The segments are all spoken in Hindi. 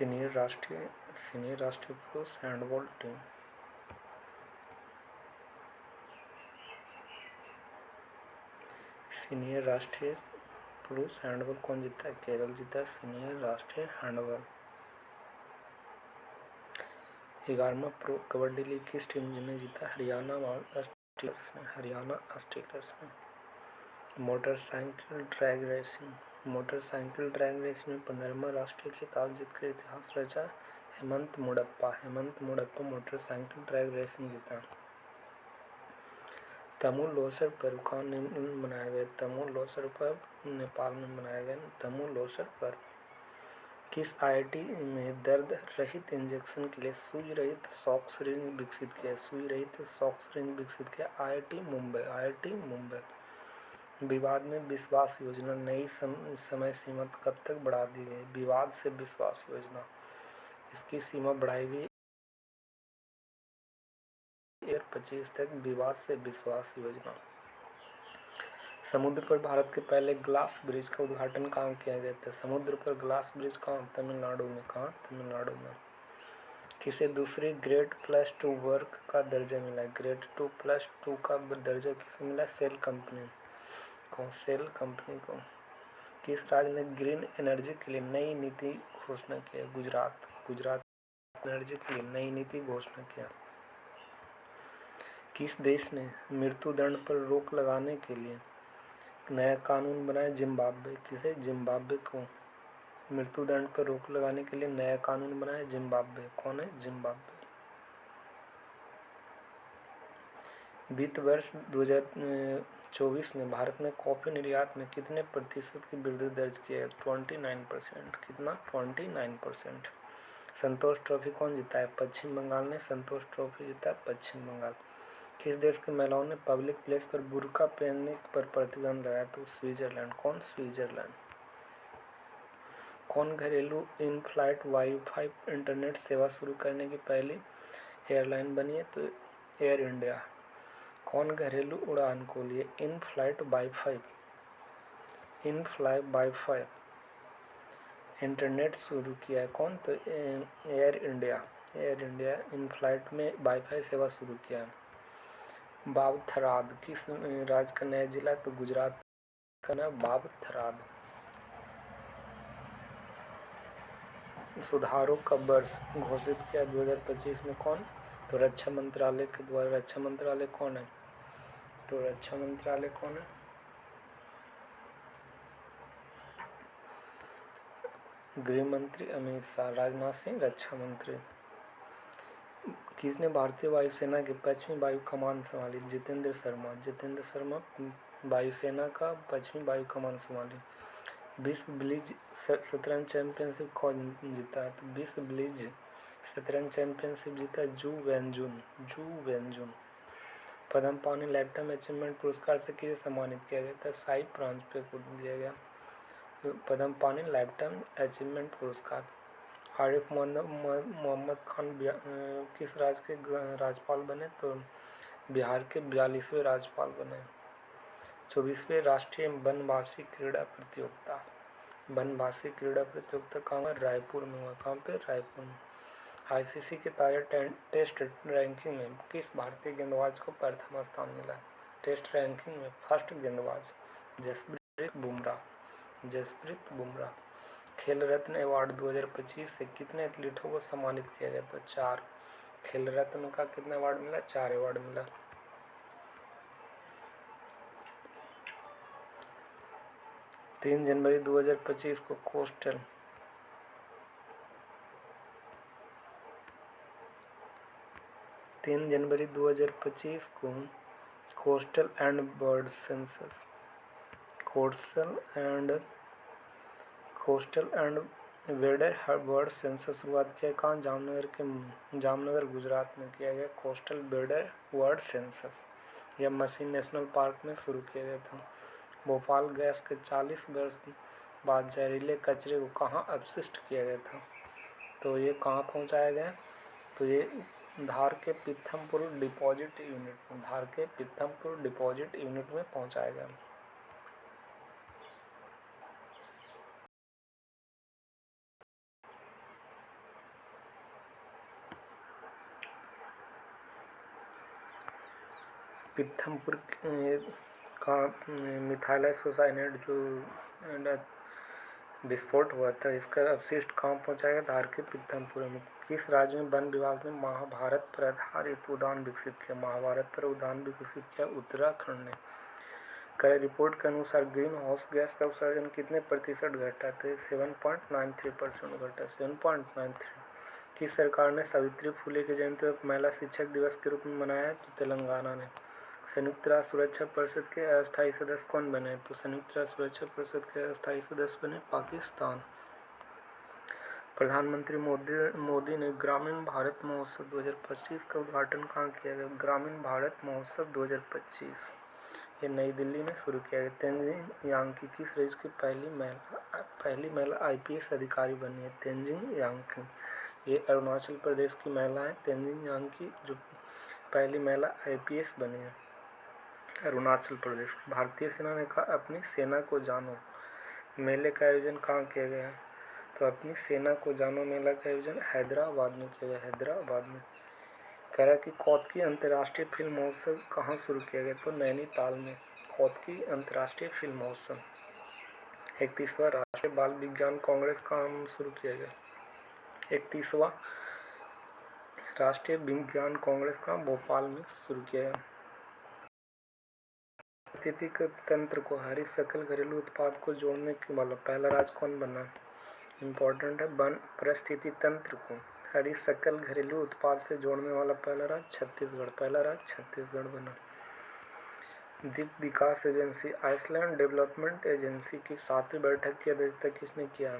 सीनियर राष्ट्रीय पुरुष हैंडबॉल टीम। सीनियर राष्ट्रीय पुरुष हैंडबॉल कौन जीता है? केरल जीता है सीनियर राष्ट्रीय हैंडबॉल। 11वां प्रो कबड्डी लीग किस टीम ने जीता? हरियाणा स्टीलर्स ने। मोटरसाइकिल ड्रैग रेसिंग में 15वां राष्ट्रीय खिताब जीतकर इतिहास रचा हेमंत मुड़प्पा मोटरसाइकिल ड्रैग रेसिंग जीता। तमु लोसर पर्व कहाँ मनाया गया? तमु लोसर पर्व नेपाल में मनाया गया। तमु लोसर पर्व। किस आईआईटी में दर्द रहित इंजेक्शन के लिए सुई रहित शॉक सिरिंज विकसित किया? आईआईटी मुंबई। विवाद में विश्वास योजना नई समय सीमा कब तक बढ़ा दी गई? विवाद से विश्वास योजना इसकी सीमा बढ़ाई गई 2025 तक। विवाद से विश्वास योजना। समुद्र पर भारत के पहले ग्लास ब्रिज का उद्घाटन कहाँ किया गया था? समुद्र पर ग्लास ब्रिज कहाँ? तमिलनाडु में। किसे दूसरी ग्रेड +2 वर्ग का दर्जा मिला? ग्रेड 2+2 का दर्जा किसे मिला? सेल कंपनी को। किस राज्य ने ग्रीन एनर्जी के लिए नई नीति घोषणा किया? गुजरात एनर्जी के लिए नई नीति घोषणा किया। किस देश ने मृत्यु दंड पर रोक लगाने के लिए नया कानून बनाया? जिम्बाब्वे। किसे? जिम्बाब्वे को मृत्यु दंड पर रोक लगाने के लिए नया कानून बनाया? जिम्बाब्वे। कौन है? जिम्बाब्वे। वित्त वर्ष 2024 में भारत ने कॉफी निर्यात में कितने प्रतिशत की वृद्धि दर्ज की है? 29%। कितना? 29%। संतोष ट्रॉफी कौन जीता है? पश्चिम बंगाल ने संतोष ट्रॉफी जीता है पश्चिम बंगाल। किस देश की महिलाओं ने पब्लिक प्लेस पर बुर्का पहनने पर प्रतिबंध लगाया? तो स्विट्जरलैंड। कौन? स्विट्जरलैंड। कौन घरेलू इन फ्लाइट वाईफाई इंटरनेट सेवा शुरू करने की पहली एयरलाइन बनी है? तो एयर इंडिया। कौन घरेलू उड़ान को लिए इन फ्लाइट वाईफाई इंटरनेट शुरू किया है? कौन? तो एयर इंडिया इन फ्लाइट में वाईफाई सेवा शुरू किया है। बाबथराद किस राज्य का नया जिला? तो गुजरात का नाम बाबथराद। सुधारों का वर्ष घोषित किया 2025 में? कौन? तो रक्षा मंत्रालय के द्वारा। रक्षा मंत्रालय कौन है? तो रक्षा मंत्रालय कौन है? गृह मंत्री अमित शाह। राजनाथ सिंह रक्षा मंत्री। किसने भारतीय वायुसेना की पश्चिमी वायु कमान संभाली? जितेंद्र शर्मा वायुसेना का पश्चिमी वायु कमान संभाली। विश्व ब्लिज शतरंज चैंपियनशिप कौन जीता है? तो विश्व ब्लिज शतरंज चैंपियनशिप जीता जू वेनजुन। पद्म पानी लाइफटाइम अचीवमेंट पुरस्कार से किसे सम्मानित किया गया था? साई प्रांजपे को दिया गया पद्म पानी लाइफटाइम अचीवमेंट पुरस्कार। आरिफ मोहम्मद खान किस राज्य के राज्यपाल बने? तो बिहार के 42वें राज्यपाल बने। 24वें राष्ट्रीय वनवासी क्रीड़ा प्रतियोगिता कहाँ हुआ? रायपुर में हुआ। कहाँ पे? रायपुर में। आईसीसी के ताजा टेस्ट रैंकिंग में किस भारतीय गेंदबाज को प्रथम स्थान मिला? टेस्ट रैंकिंग में फर्स्ट गेंदबाज जसप्रीत बुमराह। खेल रत्न अवार्ड 2025 से कितने एथलीटों को सम्मानित किया गया? तो 4। खेल रत्न का कितना अवार्ड मिला? 4 अवार्ड मिला। 3 जनवरी 2025 को coastal and bird census bird census शुरुआत किया। कहाँ? जामनगर गुजरात में किया गया कोस्टल बर्ड सेंसस। यह मशीन नेशनल पार्क में शुरू किया गया था। भोपाल गैस के 40 वर्ष बाद जहरीले कचरे को कहाँ अपशिष्ट किया गया था? तो ये कहाँ पहुँचाया गया? तो ये धार के पिथमपुर डिपॉजिट यूनिट में पहुँचाया गया। पिथमपुर का मिथाइल साइनाइड जो विस्फोट हुआ था, इसका अवशिष्ट कहाँ पहुँचा गया? धार के पिथमपुर में। किस राज्य में वन विभाग ने महाभारत पर आधारित उद्यान विकसित किया? महाभारत पर उद्यान विकसित किया उत्तराखंड ने। कल रिपोर्ट के अनुसार ग्रीन हाउस गैस का उत्सर्जन कितने प्रतिशत घटा? तो 7.93% घटा, 7.93। किस सरकार ने सावित्री फुले की जयंती को महिला शिक्षक दिवस के रूप में मनाया? तो तेलंगाना ने। संयुक्त राष्ट्र सुरक्षा परिषद के अस्थायी सदस्य कौन बने? तो संयुक्त राष्ट्र सुरक्षा परिषद के अस्थायी सदस्य बने पाकिस्तान। प्रधानमंत्री मोदी ने ग्रामीण भारत महोत्सव 2025 का उद्घाटन कहाँ किया गया? ग्रामीण भारत महोत्सव 2025 ये नई दिल्ली में शुरू किया गया। तेंजिंग यांकी किस देश की पहली महिला IPS अधिकारी बनी है? तेंजिंग यांकी ये अरुणाचल प्रदेश की महिला है। तेंजिंग यांकी जो पहली महिला IPS बनी है अरुणाचल प्रदेश। भारतीय सेना ने कहा अपनी सेना को जानो मेले का आयोजन कहाँ किया गया है? तो अपनी सेना को जानो मेला का आयोजन हैदराबाद में किया गया, हैदराबाद में। कह रहा कि कौतकी अंतर्राष्ट्रीय फिल्म महोत्सव कहाँ शुरू किया गया? तो नैनीताल में कौतकी अंतर्राष्ट्रीय फिल्म महोत्सव। 31वां राष्ट्रीय बाल विज्ञान कांग्रेस कहाँ शुरू किया गया? 31वां राष्ट्रीय विज्ञान कांग्रेस का भोपाल में शुरू किया गया। पारिस्थितिक तंत्र को हरी सकल घरेलू उत्पाद को जोड़ने वाला पहला राज्य कौन बना? इम्पोर्टेंट है। वन परिस्थिति तंत्र को हरी सकल घरेलू उत्पाद से जोड़ने वाला पहला राज्य छत्तीसगढ़, पहला राज्य छत्तीसगढ़ बना। द्वीप विकास एजेंसी आइसलैंड डेवलपमेंट एजेंसी की 7वीं बैठक की अध्यक्षता किसने किया?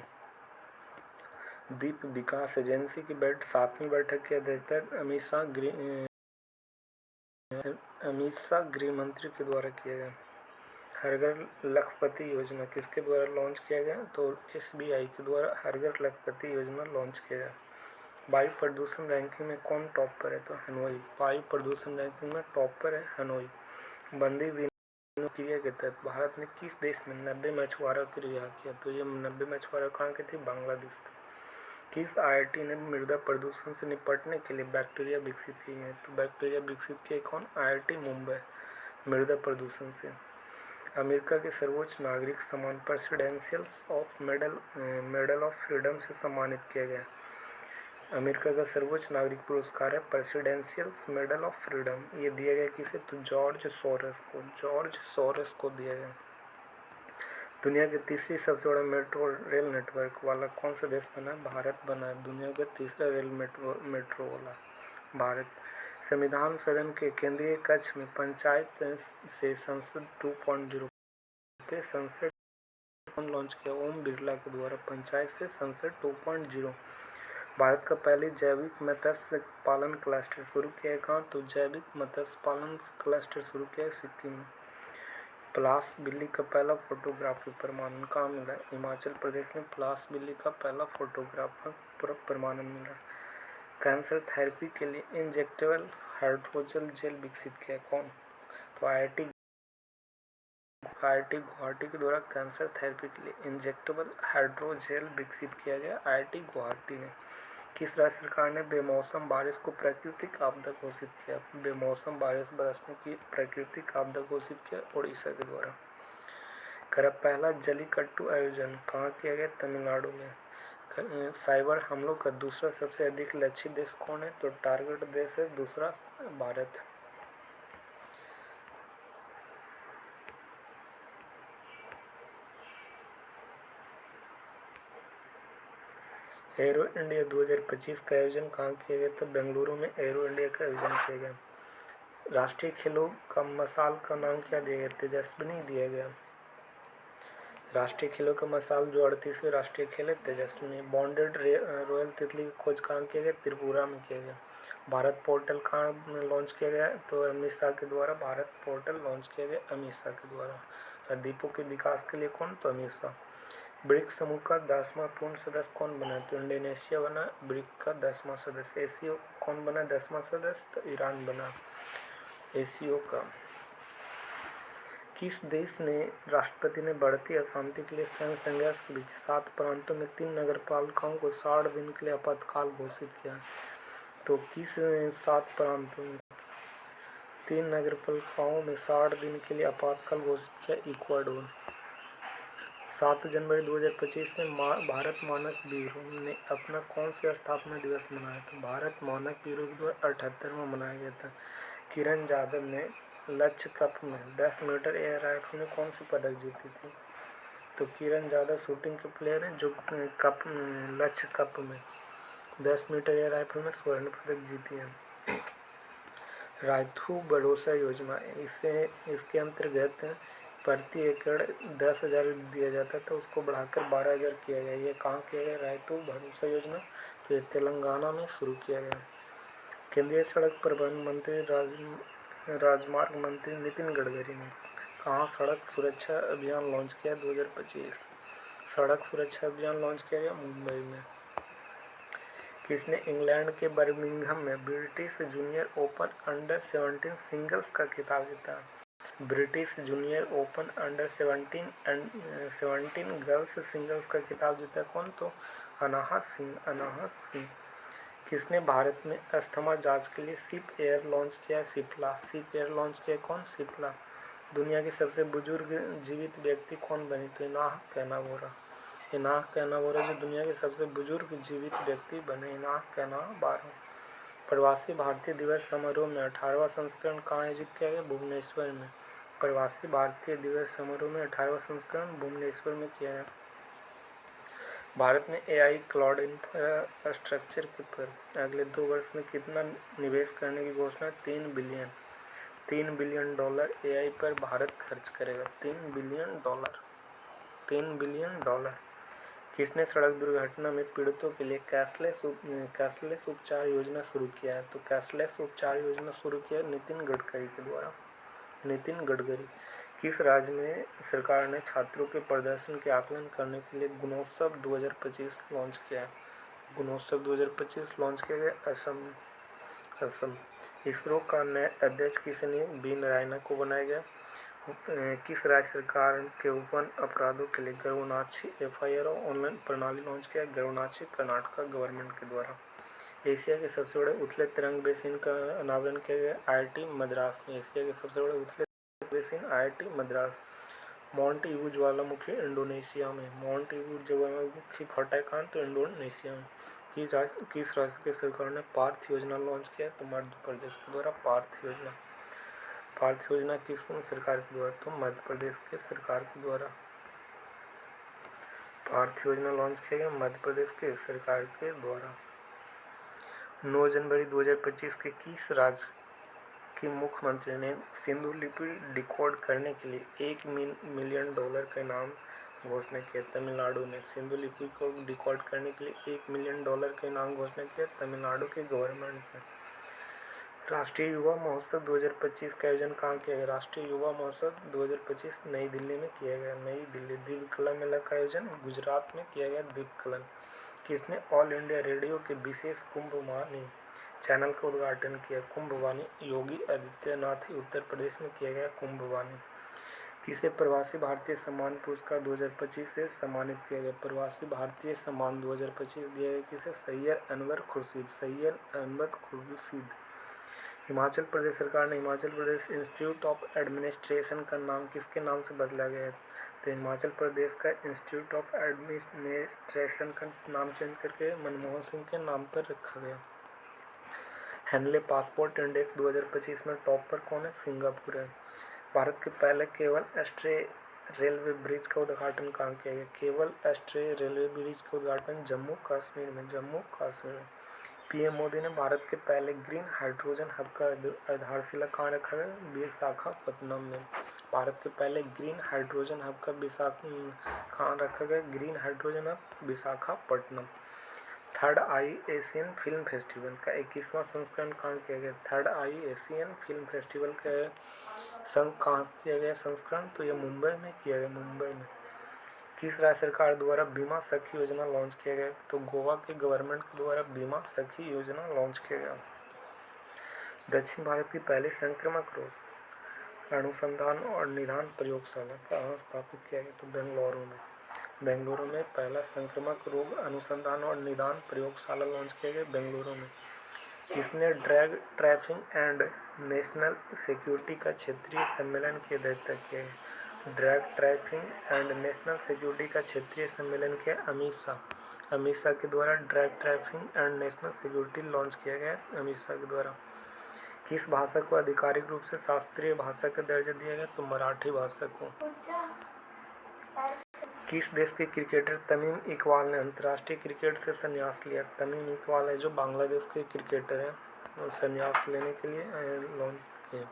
द्वीप विकास एजेंसी की 7वीं बैठक की अध्यक्षता अमित शाह गृह मंत्री के द्वारा किया गया। हर घर लखपति योजना किसके द्वारा लॉन्च किया गया? तो SBI के द्वारा हर घर लखपति योजना लॉन्च किया गया। वायु प्रदूषण रैंकिंग में कौन टॉप पर है? तो हनोई। वायु प्रदूषण रैंकिंग में टॉप पर है हनोई। बंदी विनिमय क्रिया के तहत भारत ने किस देश में 90 मछुआरों को रिहा किया? तो ये 90 मछुआरे कहाँ के थे? बांग्लादेश के। किस IIT ने मृदा प्रदूषण से निपटने के लिए बैक्टीरिया विकसित की है? तो बैक्टीरिया विकसित किए कौन? IIT मुंबई। मृदा प्रदूषण से अमेरिका के सर्वोच्च नागरिक सम्मान presidential of medal of freedom से सम्मानित किया गया। अमेरिका का सर्वोच्च नागरिक पुरस्कार है प्रेसिडेंशियल मेडल ऑफ फ्रीडम। ये दिया गया किसे? तो जॉर्ज सोरस को दिया गया। दुनिया के तीसरी सबसे बड़ा मेट्रो रेल नेटवर्क वाला कौन सा देश बना? भारत बना है दुनिया का तीसरा रेल मेट्रो वाला भारत। संविधान सदन के केंद्रीय कक्ष में पंचायत से संसद 2.0 के संसद लॉन्च किया? ओम बिरला के द्वारा पंचायत से संसद 2.0। भारत का पहले जैविक मत्स्य पालन क्लस्टर शुरू किया है कहाँ? तो जैविक मत्स्य पालन क्लस्टर शुरू किया है सिक्किम में। पलाश बिल्ली का पहला फोटोग्राफी प्रमाणन कहाँ मिला? हिमाचल प्रदेश में पलाश बिल्ली का पहला फोटोग्राफर प्रमाणन मिला। कैंसर थेरेपी के लिए इंजेक्टेबल हाइड्रोजल जेल विकसित किया कौन? तो IIT गुवाहाटी के द्वारा कैंसर थेरेपी के लिए इंजेक्टेबल हाइड्रोजेल विकसित किया गया IIT गुवाहाटी ने। किस राज्य सरकार ने बेमौसम बारिश को प्राकृतिक आपदा घोषित किया? बेमौसम बारिश बरसने की प्राकृतिक आपदा घोषित किया उड़ीसा के द्वारा। पहला जल्लीकट्टू आयोजन कहाँ किया गया? तमिलनाडु में। साइबर हमलों का दूसरा सबसे अधिक लक्षित देश कौन है? तो टारगेट देश है दूसरा भारत। एरो इंडिया 2025 का आयोजन कहाँ किया गया? तो बेंगलुरु में एरो इंडिया का आयोजन किया गया। राष्ट्रीय खेलों का मशाल का नाम क्या दिया गया? तेजस्विनी दिया गया। राष्ट्रीय खेलों का मशाल जो 38वें राष्ट्रीय खेल है तेजस्विनी। बॉन्डेड रॉयल तितली की खोज कहाँ किया गया? त्रिपुरा में किया गया। भारत पोर्टल कहाँ लॉन्च किया गया? तो अमित शाह के द्वारा भारत पोर्टल लॉन्च किया गया अमित शाह के द्वारा। द्वीपों के विकास के लिए कौन? तो अमित शाह। ब्रिक्स समूह का 10वां पूर्ण सदस्य कौन बना? तो इंडोनेशिया बना ब्रिक्स का 10वां सदस्य। एसीओ कौन बना 10वां सदस्य? तो ईरान बना एसीओ का। किस देश ने राष्ट्रपति ने बढ़ती अशांति के लिए सैन्य संघर्ष के बीच 7 प्रांतों में 3 नगरपालिकाओं को 60 दिन के लिए आपातकाल घोषित किया? तो किस 7 प्रांतों में 3 नगरपालिकाओं में 60 दिन के लिए आपातकाल घोषित किया इक्वाडोर। 7 जनवरी 2025 में भारत मानक ब्यूरो ने अपना कौन सा स्थापना दिवस मनाया था? भारत मानक ब्यूरो द्वारा 78वां मनाया गया था। किरण जाधव ने लक्ष्य कप में 10 मीटर एयर राइफल में कौन सी पदक जीती थी? तो किरण जाधव शूटिंग के प्लेयर हैं जो लक्ष्य कप में 10 मीटर एयर राइफल में स्वर्ण पदक जीती है। रायथू भरोसा योजना, इसके अंतर्गत प्रति एकड़ 10,000 दिया जाता था, उसको बढ़ाकर 12,000 किया गया। ये कहाँ किया गया? रायथू भरोसा योजना, तो ये तेलंगाना में शुरू किया गया। केंद्रीय सड़क परिवहन मंत्री राजमार्ग मंत्री नितिन गडकरी ने कहाँ सड़क सुरक्षा अभियान लॉन्च किया 2025? सड़क सुरक्षा अभियान लॉन्च किया गया मुंबई में। किसने इंग्लैंड के बर्मिंघम में British junior open under 17 singles का खिताब जीता? British junior open under 17 girls singles का खिताब जीता कौन? तो अनाहत सिंह। किसने भारत में अस्थमा जांच के लिए सिप एयर लॉन्च किया? सिप्ला। सिप एयर लॉन्च किया कौन? सिप्ला। दुनिया के सबसे बुजुर्ग जीवित व्यक्ति कौन बने? तो इनाह कैना बोरा जो दुनिया के सबसे बुजुर्ग जीवित व्यक्ति बने, इनाह कैना बोरा। प्रवासी भारतीय दिवस समारोह में 18वां संस्करण कहाँ आयोजित किया गया? भुवनेश्वर में। प्रवासी भारतीय दिवस समारोह में 18वां संस्करण भुवनेश्वर में किया गया। भारत ने AI क्लाउड इंफ्रास्ट्रक्चर पर अगले 2 वर्ष में कितना निवेश करने की घोषणा? $3 बिलियन AI पर भारत खर्च करेगा। $3 बिलियन। किसने सड़क दुर्घटना में पीड़ितों के लिए कैशलेस उपचार योजना शुरू किया है? तो कैशलेस उपचार योजना शुरू किया नितिन गडकरी के द्वारा। नितिन गडकरी। किस राज्य में सरकार ने छात्रों के प्रदर्शन के आकलन करने के लिए गुणोत्सव 2025 लॉन्च किया है? गुणोत्सव 2025 लॉन्च किया गया असम। इसरो का नया अध्यक्ष किसने? बी नारायणा को बनाया गया। किस राज्य सरकार के वन अपराधों के लिए गर्वनाची FIR ऑनलाइन प्रणाली लॉन्च किया? गर्वनाची कर्नाटक गवर्नमेंट के द्वारा। एशिया के सबसे बड़े उथले तरंग बेसिन का अनावरण किया गया IIT मद्रास में। एशिया के सबसे बड़े उथले basin IIT Madras. Mount Yiwu ज्वालामुखी इंडोनेशिया में। माउंट ईवू ज्वालामुखी फटा कहाँ? तो इंडोनेशिया में। किस राज्य की सरकार ने पार्थ योजना लॉन्च किया? तो मध्य प्रदेश के द्वारा पार्थ योजना। पार्थ योजना किस सरकार के द्वारा? तो मध्य प्रदेश के सरकार के द्वारा पार्थ योजना लॉन्च किया गया मध्य प्रदेश के सरकार के द्वारा। 9 जनवरी 2025 के किस राज्य के मुख्यमंत्री ने सिंधु लिपि डिकोड करने के लिए $1 मिलियन का इनाम घोषणा किया? तमिलनाडु ने। सिंधु लिपि को डिकोड करने के लिए $1 मिलियन का इनाम घोषणा किया तमिलनाडु के गवर्नमेंट ने। राष्ट्रीय युवा महोत्सव 2025 का आयोजन कहाँ किया गया? राष्ट्रीय युवा महोत्सव 2025 नई दिल्ली में किया गया। नई दिल्ली। दीपकला मेला का आयोजन गुजरात में किया गया। दीपकलन। किसने ऑल इंडिया रेडियो के विशेष कुंभवाणी चैनल का उद्घाटन किया? कुंभवाणी। योगी आदित्यनाथ उत्तर प्रदेश में किया गया कुंभवाणी। किसे प्रवासी भारतीय सम्मान पुरस्कार 2025 से सम्मानित किया गया? प्रवासी भारतीय सम्मान 2025 दिया गया किसे? सैयद अनवर खुर्शीद। हिमाचल प्रदेश सरकार ने Himachal Pradesh institute of administration का नाम किसके नाम से बदला गया है? तो हिमाचल प्रदेश का इंस्टीट्यूट ऑफ एडमिनिस्ट्रेशन का नाम चेंज करके मनमोहन सिंह के नाम पर रखा गया। हैनले पासपोर्ट इंडेक्स 2025 में टॉप पर कौन है? सिंगापुर है। भारत के पहले केवल एक्सप्रेस रेलवे ब्रिज का उद्घाटन कहाँ किया गया? केवल एक्सप्रेस रेलवे ब्रिज का उद्घाटन जम्मू कश्मीर में। PM मोदी ने भारत के पहले ग्रीन हाइड्रोजन हब का आधारशिला कहाँ रखा गया? विशाखापत्तनम में। भारत के पहले ग्रीन हाइड्रोजन हब का कहाँ रखा गया? Green hydrogen hub Visakhapatnam. Third eye Asian film festival का 21वां संस्करण कहाँ किया गया? Third eye Asian film festival का कहाँ किया गया संस्करण? तो यह मुंबई में किया गया। मुंबई में। किस राज्य सरकार द्वारा बीमा सखी योजना लॉन्च किया गया? तो गोवा के गवर्नमेंट के द्वारा बीमा सखी योजना लॉन्च किया गया। दक्षिण भारत की पहली संक्रामक रोग अनुसंधान और निदान प्रयोगशाला कहाँ स्थापित किया गया? तो बेंगलुरु में। बेंगलुरु में पहला संक्रामक रोग अनुसंधान और निदान प्रयोगशाला लॉन्च किया गया बेंगलुरु में। किसने drug trafficking and national security का क्षेत्रीय सम्मेलन की अध्यक्षता किया है? Drug trafficking and national security का क्षेत्रीय सम्मेलन किया अमित शाह। अमित शाह के द्वारा drug trafficking and national security launch किया गया अमित शाह के द्वारा। किस भाषा को आधिकारिक रूप से शास्त्रीय भाषा का दर्जा दिया गया? तो मराठी भाषा को। किस देश के क्रिकेटर तमीम इकबाल ने अंतर्राष्ट्रीय क्रिकेट से संन्यास लिया? तमीम इकबाल है जो बांग्लादेश के क्रिकेटर हैं और संन्यास लेने के लिए लॉन्च किए।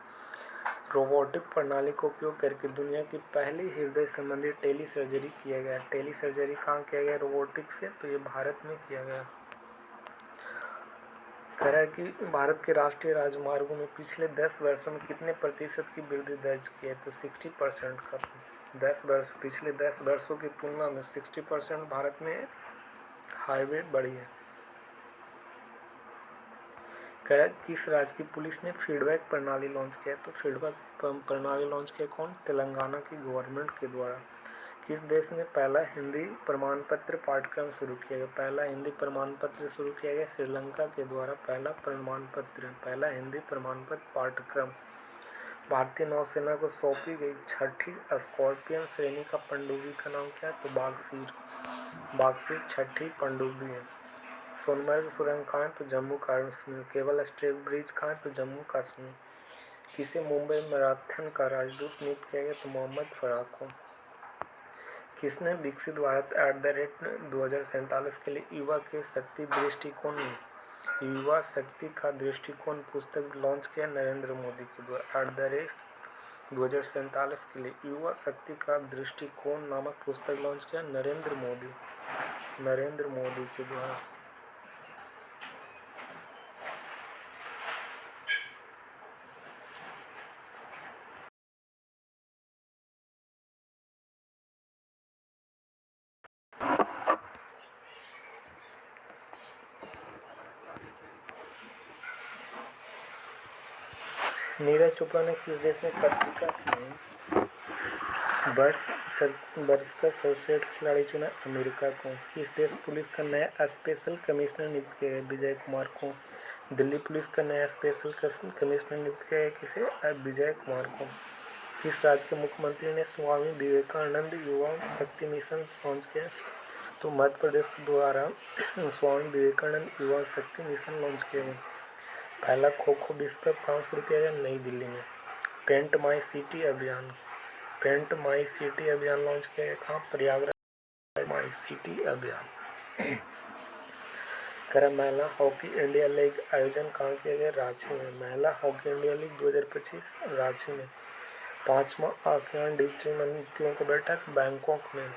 रोबोटिक प्रणाली का उपयोग करके दुनिया की पहली हृदय संबंधी टेली सर्जरी किया गया। टेली सर्जरी कहाँ किया गया रोबोटिक से? तो ये भारत में किया गया। कह रहा है कि भारत के राष्ट्रीय राजमार्गों में पिछले 10 वर्षों में कितने प्रतिशत की वृद्धि दर्ज की है? तो 60% का। 10 वर्ष पिछले 10 वर्षों की तुलना में 60% भारत में हाईवे बढ़ी है। कह रहा है किस राज्य की पुलिस ने फीडबैक प्रणाली लॉन्च किया? तो फीडबैक प्रणाली लॉन्च किया कौन? तेलंगाना की गवर्नमेंट के द्वारा। किस देश ने पहला हिंदी प्रमाण पत्र पाठ्यक्रम शुरू किया गया? पहला हिंदी प्रमाण पत्र शुरू किया गया श्रीलंका के द्वारा। पहला हिंदी प्रमाण पत्र पाठ्यक्रम। भारतीय नौसेना को सौंपी गई छठी स्कॉर्पियन श्रेणी का पनडुब्बी का नाम क्या है? तो बागसीर छठी पनडुब्बी है। सोनमर्ग सुरंग कहाँ है? तो Jammu Kashmir. Cable straight bridge कहाँ है? तो जम्मू कश्मीर। किसे मुंबई मैराथन का राजदूत नियुक्त किया गया? तो मोहम्मद फराह को। किसने विकसित भारत @2047 के लिए युवा के शक्ति का दृष्टिकोण पुस्तक लॉन्च किया? नरेंद्र मोदी के द्वारा। @2047 के लिए युवा शक्ति का दृष्टिकोण नामक पुस्तक लॉन्च किया नरेंद्र मोदी के द्वारा। नीरज चोपड़ा ने किस देश में पत्रिका वर्ष का सर्वश्रेष्ठ खिलाड़ी चुना? अमेरिका को। किस देश पुलिस का नया स्पेशल कमिश्नर नियुक्त किया गया? विजय कुमार को। दिल्ली पुलिस का नया स्पेशल कमिश्नर नियुक्त किया गया किसे? विजय कुमार को। किस राज्य के मुख्यमंत्री ने स्वामी विवेकानंद युवा शक्ति मिशन लॉन्च किया? तो मध्य प्रदेश के द्वारा स्वामी विवेकानंद युवा शक्ति मिशन लॉन्च किया गया। पहला खो खो विश्व कप कहाँ शुरू किया गया? नई दिल्ली में। पेंट माई सिटी अभियान लॉन्च किया गया कहाँ? प्रयागराज। माई सिटी अभियान। करा महिला हॉकी इंडिया लीग आयोजन कहाँ किया गया? रांची में। महिला हॉकी इंडिया लीग 2025 रांची में। 5वां आसियान डिजिटल मंत्रियों की बैठक बैंकॉक में।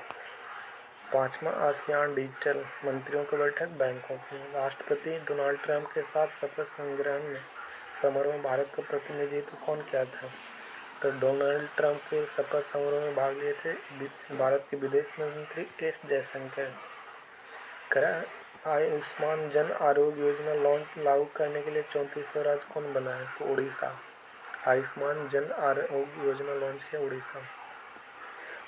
5वां आसियान डिजिटल मंत्रियों की बैठक बैंकॉक में। राष्ट्रपति डोनाल्ड ट्रंप के साथ शपथ ग्रहण समारोह में भारत का प्रतिनिधित्व कौन किया था? तो डोनाल्ड ट्रंप के शपथ समारोह में भाग लिए थे भारत के विदेश मंत्री एस जयशंकर। आयुष्मान जन आरोग्य योजना लागू करने के लिए 34वां राज्य कौन बना है? तो उड़ीसा। आयुष्मान जन आरोग्य योजना लॉन्च किया उड़ीसा।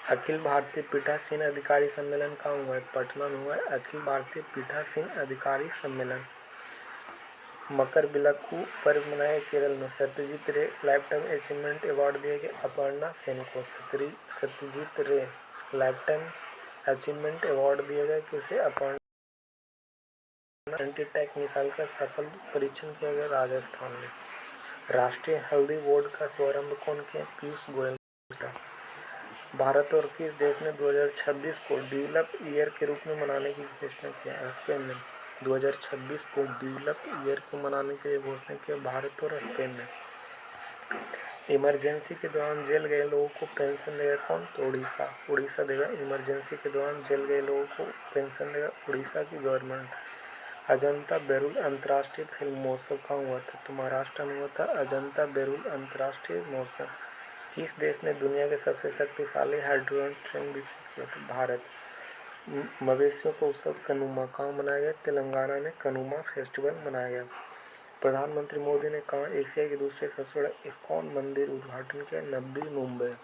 अखिल भारतीय पीठासीन अधिकारी सम्मेलन कहाँ हुआ है? पटना में हुआ है अखिल भारतीय पीठासीन अधिकारी सम्मेलन। मकर विलक्कू पर्व मनाया केरल में। सत्यजीत रे लाइफ टाइम अचीवमेंट अवार्ड दिया गया अपर्णा सेन को। सत्यजीत रे लाइफ टाइम अचीवमेंट अवार्ड दिया गया किसे? अपर्णा। एंटीटैंक मिसाइल का सफल परीक्षण किया गया राजस्थान में। राष्ट्रीय हल्दी बोर्ड का शुभारंभ कौन किया? पीयूष गोयल। भारत और किस देश ने 2026 को डेवलप ईयर के रूप में मनाने की घोषणा किया? स्पेन ने। 2026 को डेवलप ईयर को मनाने के लिए घोषणा किया भारत और स्पेन ने। इमरजेंसी के दौरान जेल गए लोगों को पेंशन देगा कौन? तो उड़ीसा देगा। इमरजेंसी के दौरान जेल गए लोगों को पेंशन देगा उड़ीसा की गवर्नमेंट। अजंता बेरुल अंतर्राष्ट्रीय फिल्म महोत्सव कहाँ हुआ था? तो महाराष्ट्र में हुआ था अजंता बेरुल अंतर्राष्ट्रीय महोत्सव। किस देश ने दुनिया के सबसे शक्तिशाली हाइड्रोजन ट्रेन विकसित किया? तो भारत। मवेशियों का उत्सव कनुमा कहाँ मनाया गया? तेलंगाना में कनुमा फेस्टिवल मनाया गया। प्रधानमंत्री मोदी ने कहाँ एशिया के दूसरे सबसे बड़ा इस्कॉन मंदिर उद्घाटन किया? Navi Mumbai.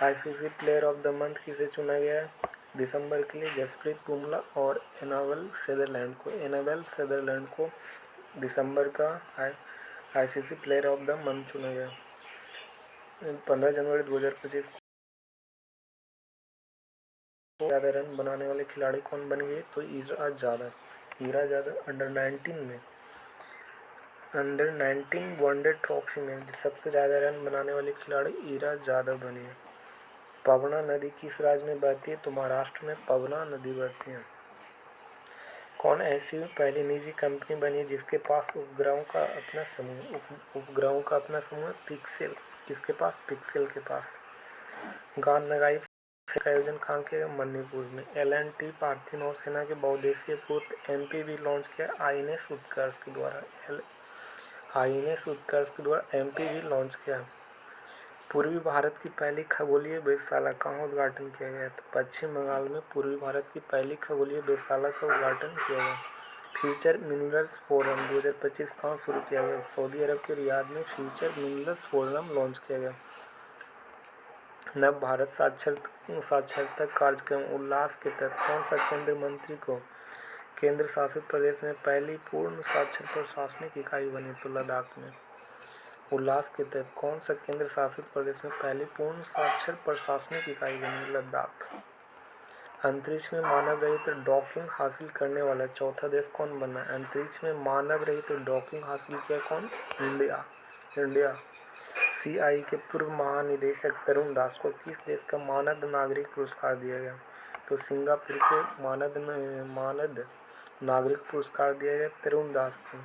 ICC player of the month किसे चुना गया है दिसंबर के लिए? जसप्रीत बुमराह और एनाबेल सेदरलैंड को दिसंबर का ICC player of the month चुना गया। 15 जनवरी 2025 को ज़्यादा रन बनाने वाले खिलाड़ी कौन बन गए? तो Ira Yadav under 19 one day trophy में सबसे ज़्यादा रन बनाने वाले खिलाड़ी ईरा यादव बने। पवना नदी किस राज्य में बहती है? तो महाराष्ट्र में पवना नदी बहती है। कौन ऐसी पहली निजी कंपनी बनी जिसके पास उपग्रहों का अपना समूह पिक्सेल? किसके पास? पिक्सेल के पास। गान नगाई का आयोजन कहाँ किया? मणिपुर में। एल&टी भारतीय नौसेना के बहुउद्देशीय पोत एमपीवी लॉन्च किया आईएनएस उत्कर्ष के द्वारा एमपीवी लॉन्च किया। पूर्वी भारत की पहली खगोलीय वेधशाला कहाँ उद्घाटन किया गया? तो पश्चिम बंगाल में पूर्वी भारत की पहली खगोलीय वेधशाला का उद्घाटन किया गया। फ्यूचर मिनरल्स फोरम 2025 कहाँ शुरू किया गया? सऊदी अरब के रियाद में फ्यूचर मिनरल्स फोरम लॉन्च किया गया। नव भारत साक्षरता कार्यक्रम उल्लास के तहत कौन सा केंद्रीय मंत्री को केंद्र शासित प्रदेश में पहली पूर्ण साक्षर प्रशासनिक इकाई बनी? तो लद्दाख में। उल्लास के तहत कौन सा केंद्र शासित प्रदेश में पहली पूर्ण साक्षर प्रशासनिक इकाई बनी? लद्दाख। अंतरिक्ष में मानव रहित डॉकिंग हासिल करने वाला चौथा देश कौन बना? अंतरिक्ष में मानव रहित डॉकिंग हासिल किया कौन? इंडिया। सीआई के पूर्व महानिदेशक तरुण दास को किस देश का मानद नागरिक पुरस्कार दिया गया? तो सिंगापुर के मानद नागरिक पुरस्कार दिया गया तरुण दास को,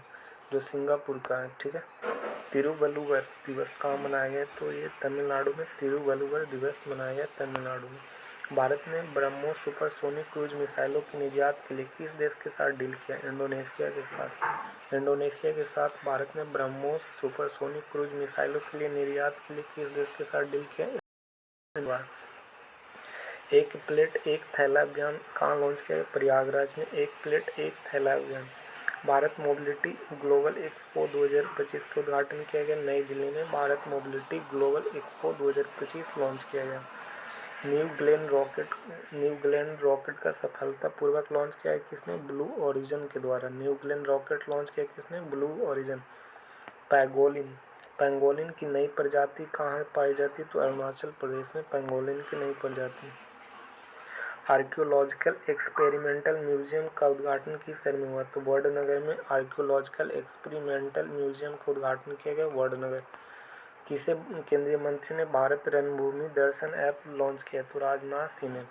जो सिंगापुर का है। ठीक है। तिरुवल्लुवर दिवस कहाँ मनाया गया? तो ये तमिलनाडु में तिरुवल्लुवर दिवस मनाया गया तमिलनाडु में। भारत ने ब्रह्मोस सुपरसोनिक क्रूज मिसाइलों के निर्यात के लिए किस देश के साथ डील किया? इंडोनेशिया के साथ भारत ने ब्रह्मोस सुपरसोनिक क्रूज मिसाइलों के लिए निर्यात के लिए किस देश के साथ डील किया? एक प्लेट एक थैला अभियान कहाँ लॉन्च किया? प्रयागराज में। एक प्लेट एक थैला अभियान। भारत मोबिलिटी ग्लोबल एक्सपो 2025 का उद्घाटन किया गया नई दिल्ली में। Bharat mobility global expo 2025 launch किया गया। न्यू ग्लेन रॉकेट का सफलतापूर्वक लॉन्च किया है किसने? ब्लू ओरिजिन के द्वारा। न्यू ग्लेन रॉकेट लॉन्च किया किसने? Blue origin. पैंगोलिन की नई प्रजाति कहाँ पाई जाती? तो अरुणाचल प्रदेश में पैंगोलिन की नई प्रजाति। आर्कियोलॉजिकल एक्सपेरिमेंटल म्यूजियम का उद्घाटन किस शहर में हुआ? तो वडनगर में आर्कियोलॉजिकल एक्सपेरिमेंटल म्यूजियम का उद्घाटन किया गया वडनगर। किसे केंद्रीय मंत्री ने भारत रणभूमि दर्शन ऐप लॉन्च किया? तो राजनाथ सिंह ने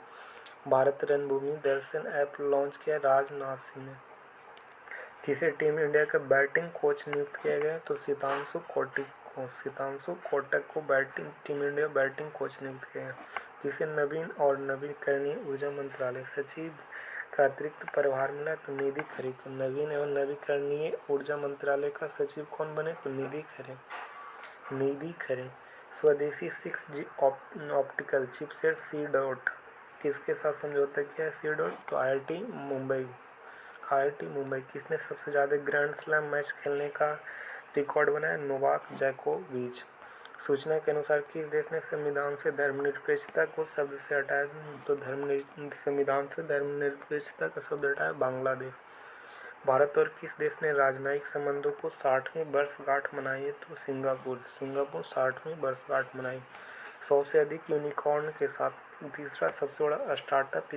भारत रणभूमि दर्शन ऐप लॉन्च किया राजनाथ सिंह ने। किसे टीम इंडिया का बैटिंग कोच नियुक्त किया गया? तो सितांशु कोटक को टीम इंडिया बैटिंग कोच नियुक्त किया गया। जिसे नवीन और नवीकरणीय ऊर्जा मंत्रालय सचिव का अतिरिक्त प्रभार मिला? तो निधि खरे को। नवीन एवं नवीकरणीय ऊर्जा मंत्रालय का सचिव कौन बने? तो निधि खरे। स्वदेशी 6G ऑप्टिकल चिपसेट C.डॉट किसके साथ समझौता किया है? C.डॉट तो IIT मुंबई। किसने सबसे ज़्यादा ग्रैंड स्लैम मैच खेलने का रिकॉर्ड बनाया? नोवाक जोकोविच। सूचना के अनुसार किस देश ने संविधान से धर्मनिरपेक्षता को शब्द से हटाया? तो संविधान से धर्मनिरपेक्षता का शब्द हटाया बांग्लादेश। भारत और किस देश ने राजनयिक संबंधों को 60वीं वर्षगांठ मनाई है? तो सिंगापुर 60वीं वर्षगांठ मनाई। 100 से अधिक यूनिकॉर्न के साथ तीसरा सबसे बड़ा स्टार्टअप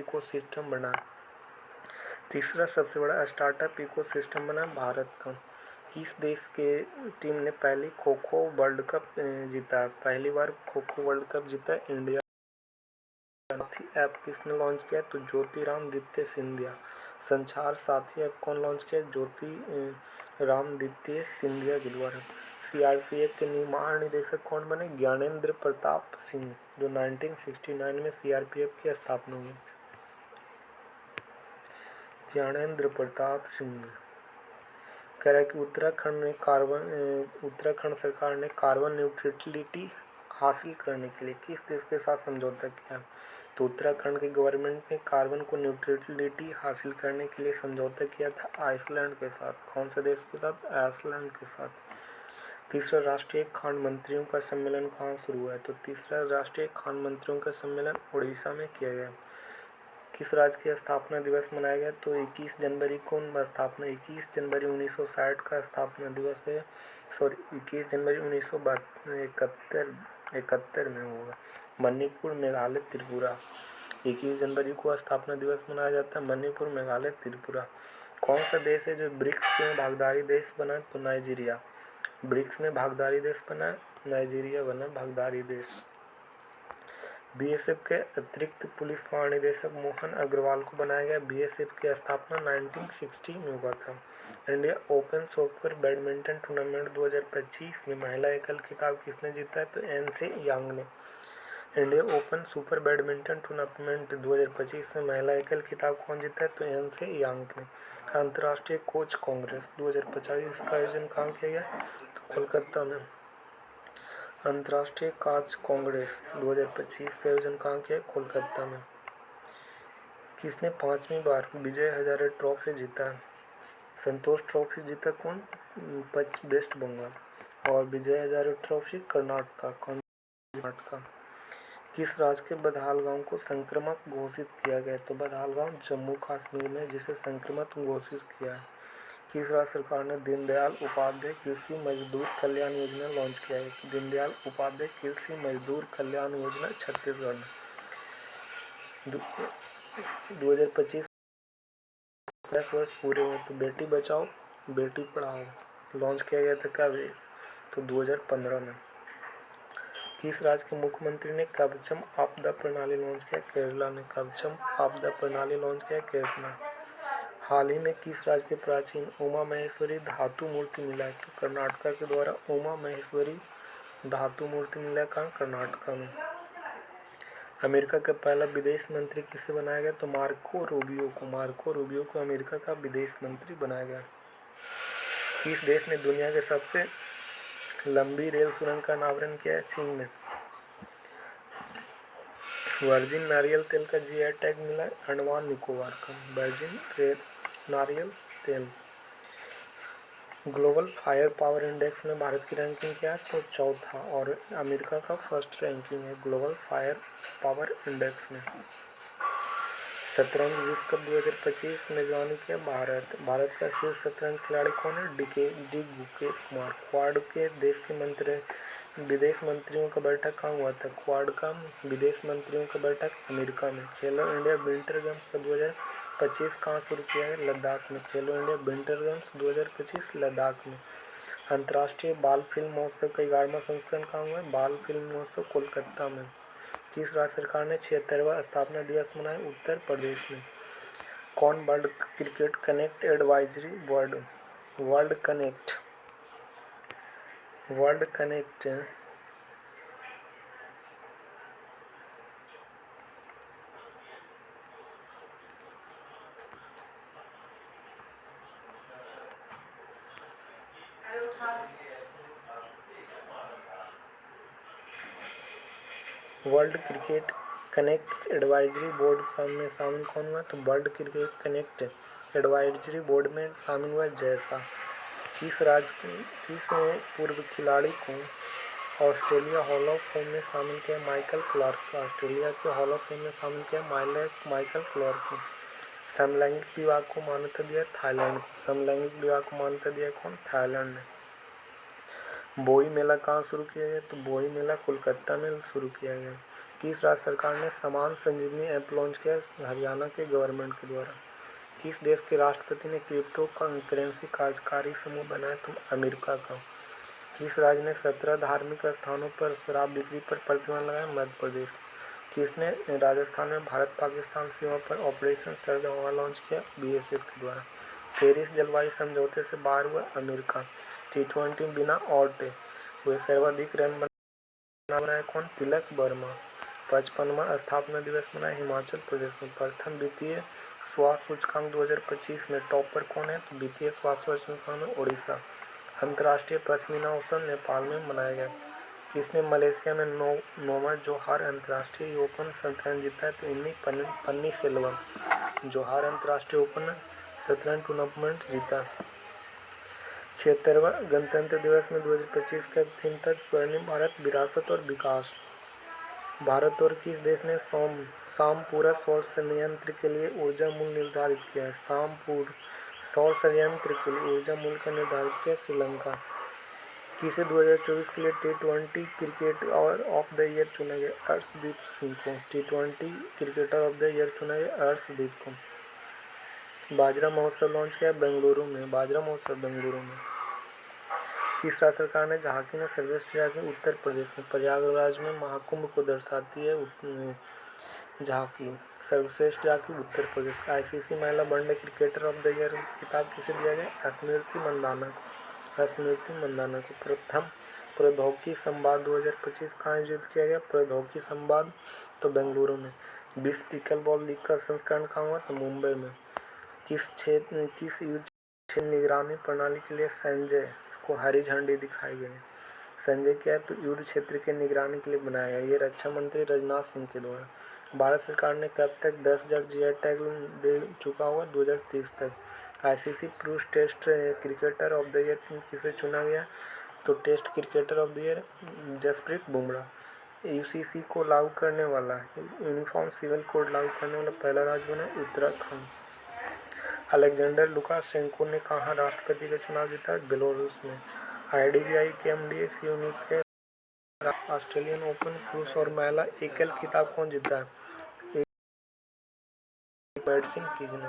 इकोसिस्टम बना भारत का। किस देश के टीम ने पहली खो-खो वर्ल्ड कप जीता? पहली बार खो-खो वर्ल्ड कप जीता इंडिया। साथी ऐप किसने लॉन्च किया? तो ज्योतिरादित्य सिंधिया। संचार साथी ऐप कौन लॉन्च किया? ज्योतिरादित्य सिंधिया के द्वारा। सीआरपीएफ के न्यू महानिदेशक कौन बने? ज्ञानेंद्र प्रताप सिंह, जो 1969 में सीआरपीएफ की स्थापना हुई। ज्ञानेंद्र प्रताप सिंह कह रहा है कि उत्तराखंड सरकार ने कार्बन न्यूट्रलिटी हासिल करने के लिए किस देश के साथ समझौता किया? तो उत्तराखंड के गवर्नमेंट ने कार्बन को न्यूट्रलिटी हासिल करने के लिए समझौता किया था आइसलैंड के साथ। कौन से देश के साथ? आइसलैंड के साथ। तीसरा राष्ट्रीय खान मंत्रियों का सम्मेलन कहाँ शुरू हुआ है? तो तीसरा राष्ट्रीय खान मंत्रियों का सम्मेलन उड़ीसा में किया गया। किस राज्य की स्थापना दिवस मनाया गया? तो 21 जनवरी को स्थापना 21 जनवरी 1960 का स्थापना दिवस है। सॉरी 21 जनवरी 1971 में होगा। मणिपुर, मेघालय, त्रिपुरा। 21 जनवरी को स्थापना दिवस मनाया जाता है। मणिपुर, मेघालय, त्रिपुरा। कौन सा देश है जो ब्रिक्स में भागीदारी देश बना? तो नाइजीरिया। ब्रिक्स में भागीदारी देश बना, नाइजीरिया बना भागीदारी देश। बीएसएफ के अतिरिक्त पुलिस महानिदेशक मोहन अग्रवाल को बनाया गया। बीएसएफ की स्थापना 1960 में हुआ था। India open super badminton tournament 2025 में महिला एकल खिताब किसने जीता है? तो एनसे यांग ने। India open super badminton tournament 2025 में महिला एकल खिताब कौन जीता है? तो एनसे यांग ने। अंतर्राष्ट्रीय कोच कांग्रेस 2025 का आयोजन कहाँ किया गया? तो कोलकाता में। अंतर्राष्ट्रीय कांच कांग्रेस 2025 का आयोजन कहाँ किया? कोलकाता में। किसने 5वीं बार विजय हजारे ट्रॉफी जीता है? संतोष ट्रॉफी जीता कौन? वेस्ट बंगाल। और विजय हजारे ट्रॉफी कर्नाटका। किस राज्य के बदहाल को संक्रमक घोषित किया गया? तो बदहाल जम्मू कश्मीर में, जिसे संक्रमक घोषित किया है। किस राज्य सरकार ने दीनदयाल उपाध्याय कृषि मजदूर कल्याण योजना लॉन्च किया है? दीनदयाल उपाध्याय कृषि मजदूर कल्याण योजना छत्तीसगढ़ में। 2025 10 वर्ष पूरे हुए तो बेटी बचाओ बेटी पढ़ाओ लॉन्च किया गया था कब? तो 2015 में। किस राज्य के मुख्यमंत्री ने कवचम आपदा प्रणाली लॉन्च किया? केरला ने कवचम आपदा प्रणाली लॉन्च किया केरला। हाल ही में किस राज्य के प्राचीन उमा महेश्वरी धातु मूर्ति मिला है? तो कर्नाटका के द्वारा उमा महेश्वरी धातु मूर्ति मिला कहाँ? कर्नाटका में। अमेरिका का पहला विदेश मंत्री किसे बनाया गया? तो मार्को रूबियो को अमेरिका का विदेश मंत्री बनाया गया। किस देश ने दुनिया के सबसे लंबी रेल सुरंग का अनावरण किया है? चीन में। वर्जिन नारियल तेल का जीआई टैग मिला अंडमान निकोबार का। वर्जिन नारियल तेल। ग्लोबल फायर पावर इंडेक्स में भारत की रैंकिंग क्या है? तो चौथा। और अमेरिका का फर्स्ट रैंकिंग है ग्लोबल फायर पावर इंडेक्स में। शतरंज विश्व कप 2025 मेजबानी किया भारत का शीर्ष शतरंज खिलाड़ी कौन है? डी गुकेश कुमार। क्वाड के देश के विदेश मंत्रियों का बैठक कहाँ हुआ था? क्वाड का विदेश मंत्रियों का बैठक अमेरिका में। खेलो इंडिया विंटर गेम्स का 2025 कहाँ शुरू किया है? लद्दाख में। खेलो इंडिया विंटर गेम्स 2025 लद्दाख में। अंतर्राष्ट्रीय बाल फिल्म महोत्सव का 11वां संस्करण कहाँ हुआ है? बाल फिल्म महोत्सव कोलकाता में। किस राज्य सरकार ने 76वां स्थापना दिवस मनाया? उत्तर प्रदेश में। कौन world cricket connect advisory board world connect world cricket connect advisory board में शामिल कौन हुआ? तो world cricket connect advisory board में शामिल हुआ जैसा। किस पूर्व खिलाड़ी को ऑस्ट्रेलिया हॉल ऑफ फेम में शामिल किया? Michael Clarke. ऑस्ट्रेलिया के हॉल ऑफ फेम में शामिल किया माइकल क्लार्क को। समलैंगिक विवाह को मान्यता दिया थाईलैंड को। समलैंगिक विवाह को मान्यता दिया कौन? थाईलैंड ने। बोई मेला कहाँ शुरू किया गया? तो बोई मेला कोलकाता में शुरू किया गया। किस राज्य सरकार ने समान संजीवनी ऐप लॉन्च किया? हरियाणा के गवर्नमेंट के द्वारा। किस देश के राष्ट्रपति ने क्रिप्टो करेंसी कार्यकारी समूह बनाया? तो अमेरिका का। किस राज्य ने 17 धार्मिक स्थानों पर शराब बिक्री पर प्रतिबंध लगाया? मध्य प्रदेश। किसने राजस्थान में भारत पाकिस्तान सीमा पर ऑपरेशन सरदवा लॉन्च किया? बीएसएफ के द्वारा। पेरिस जलवायु समझौते से बाहर हुआ अमेरिका। T20 बिना आउट हुए सर्वाधिक रन बनाए कौन? तिलक वर्मा। 55वां स्थापना दिवस मनाया हिमाचल प्रदेश में। प्रथम वित्तीय स्वास्थ्य सूचकांक 2025 में टॉपर कौन है? तो वित्तीय स्वास्थ्य सूचकांक में उड़ीसा। अंतर्राष्ट्रीय पश्मीना उत्सव नेपाल में मनाया गया। किसने मलेशिया में 9वां जोहार अंतर्राष्ट्रीय ओपन शतरंज जीता है? तो इन्हीं पन्नीसेल्वम जोहार अंतर्राष्ट्रीय ओपन शतरंज टूर्नामेंट जीता। 76वां गणतंत्र दिवस में 2025 का थीम था स्वर्णिम भारत विरासत और विकास। भारत और किस देश ने सामपूरा सौर संयंत्र के लिए ऊर्जा मूल्य निर्धारित किया है? सामपूर सौर संयंत्र के लिए ऊर्जा मूल्य का निर्धारित किया श्रीलंका। किसे 2024 के लिए T20 क्रिकेट और ऑफ द ईयर चुना गया? अर्शदीप सिंह को T20 cricketer of the year चुना गया अर्शदीप को। बाजरा महोत्सव लॉन्च किया बेंगलुरु में। बाजरा महोत्सव बेंगलुरु में। किस राज्य सरकार ने झांकी ने सर्वश्रेष्ठ झांकी? उत्तर प्रदेश में। प्रयागराज में महाकुंभ को दर्शाती है झांकी। सर्वश्रेष्ठ झांकी उत्तर प्रदेश। आईसीसी महिला one day cricketer of the year खिताब किसे दिया गया? स्मृति मंदाना को। स्मृति मंदाना को। प्रथम प्रौद्योगिकी संवाद 2025 कहाँ आयोजित किया गया? प्रौद्योगिकी संवाद तो बेंगलुरु में। विश्व पिकल बॉल लीग का संस्करण कहाँ हुआ? तो मुंबई में। किस युद्ध क्षेत्र निगरानी प्रणाली के लिए संजय को हरी झंडी दिखाई गई? संजय क्या है? तो युद्ध क्षेत्र के निगरानी के लिए बनाया गया। ये रक्षा मंत्री राजनाथ सिंह के द्वारा। भारत सरकार ने कब तक 10,000 जीआई टैग दे चुका होगा? 2030 तक। आईसीसी पुरुष test cricketer of the year किसे चुना गया? तो test cricketer of the year Jasprit Bumrah. UCC को लागू करने वाला यूनिफॉर्म सिविल कोड लागू करने वाला पहला राज्य बना उत्तराखंड। अलेक्जेंडर लुकाशेंको ने कहाँ राष्ट्रपति का चुनाव जीता? बेलारूस में। आईडीबीआई के एमडी सियोनिक ने ऑस्ट्रेलियन ओपन पुरुष और महिला एकल खिताब कौन जीता है? बैट्सिंग किसने?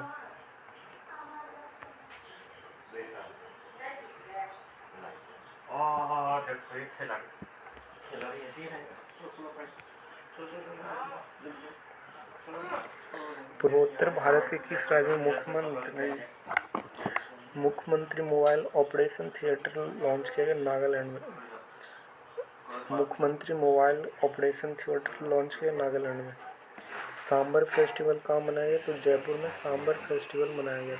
पूर्वोत्तर भारत के किस राज्य में मुख्यमंत्री मोबाइल ऑपरेशन थिएटर लॉन्च किया गया? नागालैंड में। मुख्यमंत्री मोबाइल ऑपरेशन थिएटर लॉन्च किया नागालैंड में। सांबर फेस्टिवल कहाँ मनाया गया? तो जयपुर में सांबर फेस्टिवल मनाया गया।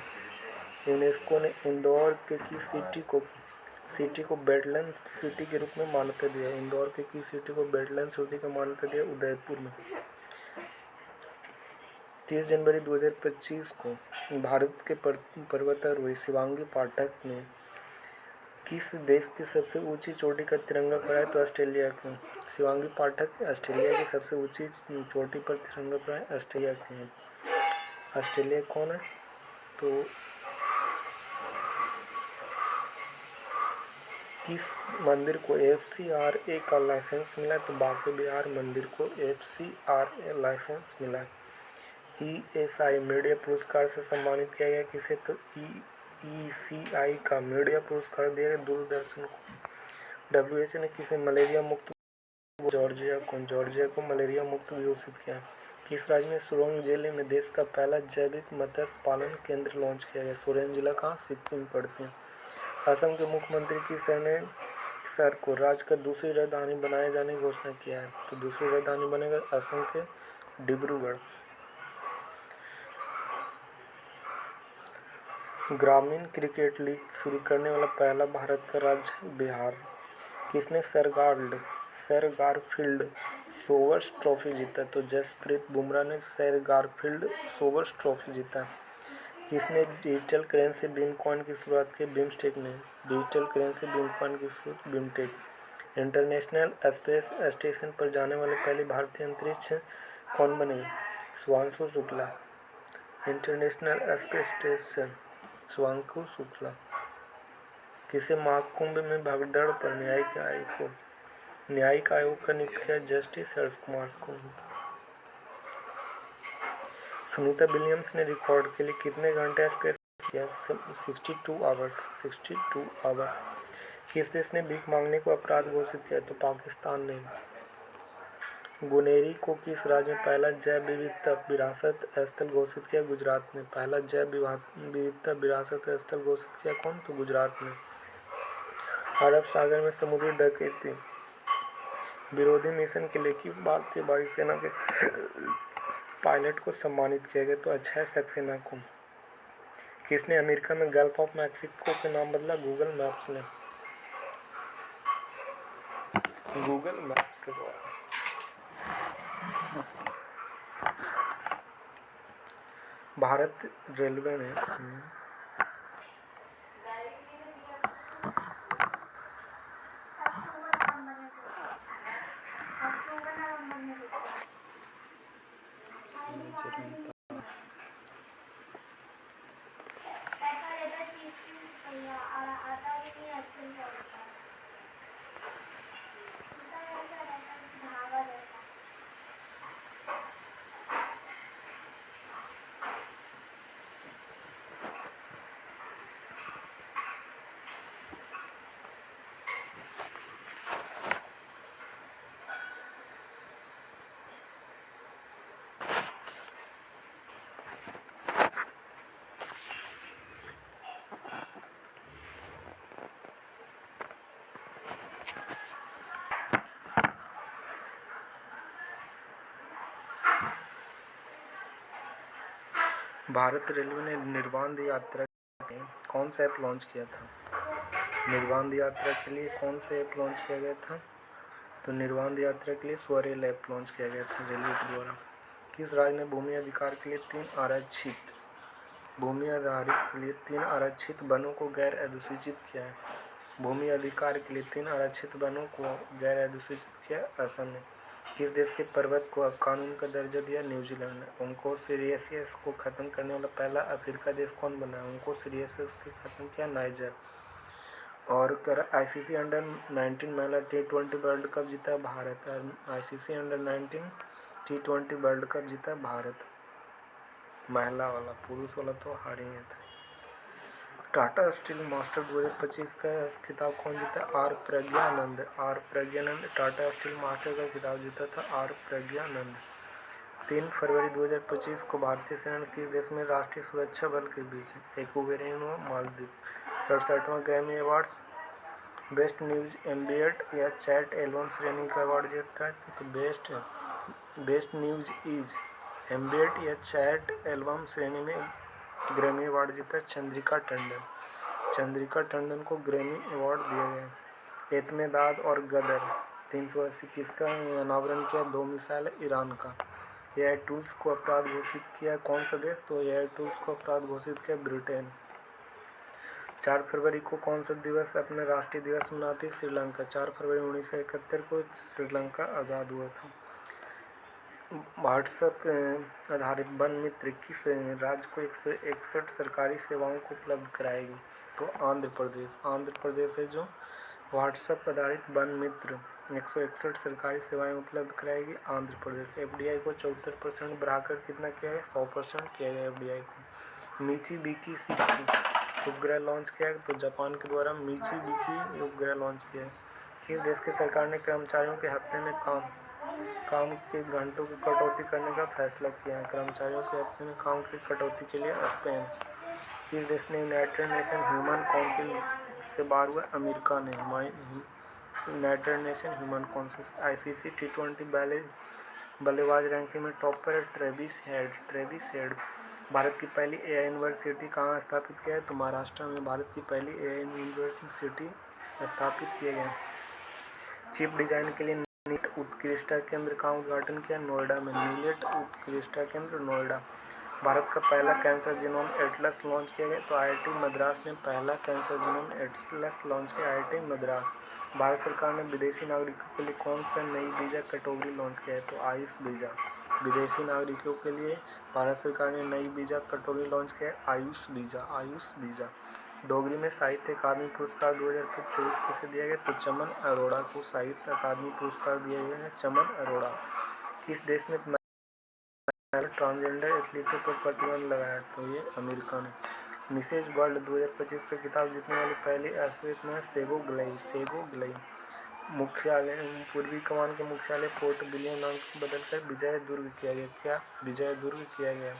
यूनेस्को ने इंदौर के की सिटी को वेटलैंड सिटी के रूप में मान्यता दिया। इंदौर के की सिटी को वेटलैंड सिटी का मान्यता दिया उदयपुर में। 30 जनवरी 2025 को भारत के पर्वतारोही शिवांगी पाठक ने किस देश की सबसे ऊंची चोटी का तिरंगा फहराया? तो ऑस्ट्रेलिया की। शिवांगी पाठक ऑस्ट्रेलिया की सबसे ऊंची चोटी पर तिरंगा फहराया ऑस्ट्रेलिया की। ऑस्ट्रेलिया कौन है? तो किस मंदिर को FCRA का लाइसेंस मिला? तो बांके बिहार मंदिर को FCRA लाइसेंस मिला। ESI मीडिया पुरस्कार से सम्मानित किया गया किसे? तो ECI का मीडिया पुरस्कार दिया गया दूरदर्शन को। WHO ने किसे मलेरिया मुक्त जॉर्जिया को मलेरिया मुक्त घोषित किया। किस राज्य में सोरेंग जिले में देश का पहला जैविक मत्स्य पालन केंद्र लॉन्च किया गया? सोरेंग जिला कहाँ? सिक्किम पड़ती है। असम के मुख्यमंत्री की शहर को राज्य का दूसरी राजधानी बनाए जाने की घोषणा किया है। तो दूसरी राजधानी बनेगा असम के डिब्रूगढ़। ग्रामीण क्रिकेट लीग शुरू करने वाला पहला भारत का राज्य बिहार। किसने सर गारफील्ड सोबर्स ट्रॉफी जीता? तो जसप्रीत बुमराह ने सर गारफील्ड सोबर्स ट्रॉफी जीता। किसने डिजिटल करेंसी बिटकॉइन की शुरुआत की? बिमस्टेक ने। डिजिटल करेंसी बिटकॉइन की शुरुआत बिमस्टेक। इंटरनेशनल स्पेस स्टेशन पर जाने वाले पहले भारतीय अंतरिक्ष कौन बने? Shubhanshu Shukla. International space station Shubhanshu Shukla. किसे महाकुंभ में भगदड़ पर न्यायिक आयोग का नियुक्त किया? जस्टिस हर्ष कुमार को। सुनीता विलियम्स ने रिकॉर्ड के लिए कितने घंटे स्केच किया? 62 आवर्स। किस देश ने भीख मांगने को अपराध घोषित किया? तो पाकिस्तान ने। गुनेरी को किस राज्य में पहला जैव विविधता विरासत स्थल घोषित किया? गुजरात ने। पहला जैव विविधता विरासत स्थल घोषित किया कौन? तो गुजरात ने। अरब सागर में समुद्री डकैती विरोधी मिशन के लिए किस भारतीय वायुसेना के पायलट को सम्मानित किया गया? तो अक्षय सक्सेना को। किसने अमेरिका में गल्फ ऑफ मैक्सिको के नाम बदला? गूगल मैप्स ने। गूगल मैप्स के द्वारा। भारत रेलवे ने भारत रेलवे ने निर्बाध यात्रा के लिए कौन सा ऐप लॉन्च किया था? निर्बाध यात्रा के लिए कौन सा ऐप लॉन्च किया गया था? तो निर्बाध यात्रा के लिए स्वरेल ऐप लॉन्च किया गया था रेलवे के द्वारा। किस राज्य ने भूमि अधिकार के लिए 3 आरक्षित भूमि आधारित के लिए 3 आरक्षित वनों को गैर अधिसूचित किया है? भूमि अधिकार के लिए 3 आरक्षित वनों को गैर अधिसूचित किया असम ने। किस देश के पर्वत को अब कानून का दर्जा दिया? न्यूजीलैंड ने। ओंकोसिरियसिस को खत्म करने वाला पहला अफ्रीका देश कौन बना है? ओंकोसिरियसिस को खत्म किया नाइजर। और आईसीसी अंडर 19 महिला T20 वर्ल्ड कप जीता Bharat. ICC under 19 T20 world cup जीता भारत, महिला वाला। पुरुष वाला तो हार ही था। टाटा स्टील मास्टर 2025 का खिताब कौन जीता? R Praggnanandhaa. Tata steel master का खिताब जीता था आर प्रज्ञानंद। 3 फरवरी 2025 को भारतीय सेना ने किस देश में राष्ट्रीय सुरक्षा बल के बीच इक्वेरियन व मालदीव 67वां Grammy awards best new age ambient या चैट एल्बम श्रेणी का अवार्ड जीता है? तो बेस्ट न्यूज इज एम्बिएट या चैट एल्बम श्रेणी में ग्रैमी अवार्ड जीता चंद्रिका टंडन को ग्रैमी अवार्ड दिया गया। एतमेदाद और गदर 380 किसका अनावरण किया? 2 मिसाइल ईरान का। एआई टूल्स को अपराध घोषित किया कौन सा देश? तो एआई टूल्स को अपराध घोषित किया ब्रिटेन। 4 फरवरी को कौन सा दिवस अपना राष्ट्रीय दिवस मनाती है श्रीलंका? 4 फरवरी 1971 को श्रीलंका आज़ाद हुआ था। व्हाट्सएप आधारित वन मित्र किस राज्य को 161 सरकारी सेवाओं को उपलब्ध कराएगी? तो आंध्र प्रदेश है जो व्हाट्सएप आधारित वन मित्र 161 सरकारी सेवाएं उपलब्ध कराएगी आंध्र प्रदेश। एफडीआई को 74% बढ़ाकर कितना किया है? 100% किया गया एफडीआई को। मिचिबिकी 6 उपग्रह लॉन्च किया है? तो जापान के द्वारा मिचिबिकी उपग्रह लॉन्च किया है। किस देश की सरकार ने कर्मचारियों के हफ्ते में काम के घंटों की कटौती करने का फैसला किया है? कर्मचारियों के हफ्ते में काम की कटौती के लिए स्पेन। किस देश ने यूनाइटेड नेशन ह्यूमन काउंसिल से बाहर हुआ? अमेरिका ने। United nation human council. ICC T20 बल्लेबाज रैंकिंग में टॉप पर है ट्रेविस हेड। भारत की पहली एआई यूनिवर्सिटी कहाँ स्थापित किया है? तो महाराष्ट्र में भारत की पहली एआई यूनिवर्सिटी स्थापित किया गया। चिप डिजाइन के लिए नीट उत्कृष्टता केंद्र का उद्घाटन किया? नोएडा में। नीलेट उत्कृष्टता केंद्र नोएडा। भारत का पहला कैंसर जीनोम एटलस लॉन्च किया गया? तो आईआईटी मद्रास ने पहला कैंसर जीनोम एटलस लॉन्च किया। आईआईटी मद्रास। भारत सरकार ने विदेशी नागरिकों के लिए कौन सा नई वीज़ा कैटेगरी लॉन्च किया है? तो आयुष वीज़ा। विदेशी नागरिकों के लिए भारत सरकार ने नई वीज़ा कैटेगरी लॉन्च किया है आयुष वीज़ा। डोगरी में साहित्य अकादमी पुरस्कार 2024 किसे दिया गया? तो चमन अरोड़ा को साहित्य अकादमी पुरस्कार दिया गया है चमन अरोड़ा। किस देश ने ट्रांसजेंडर एथलीटों पर प्रतिबंध लगाया? तो ये अमेरिका ने। मिसेज वर्ल्ड 2025 का खिताब जीतने वाली पहली एथलीट में सेगो गिलई। मुख्यालय पूर्वी कमान के मुख्यालय पोर्ट विलियम नाम को बदलकर विजय दुर्ग किया गया।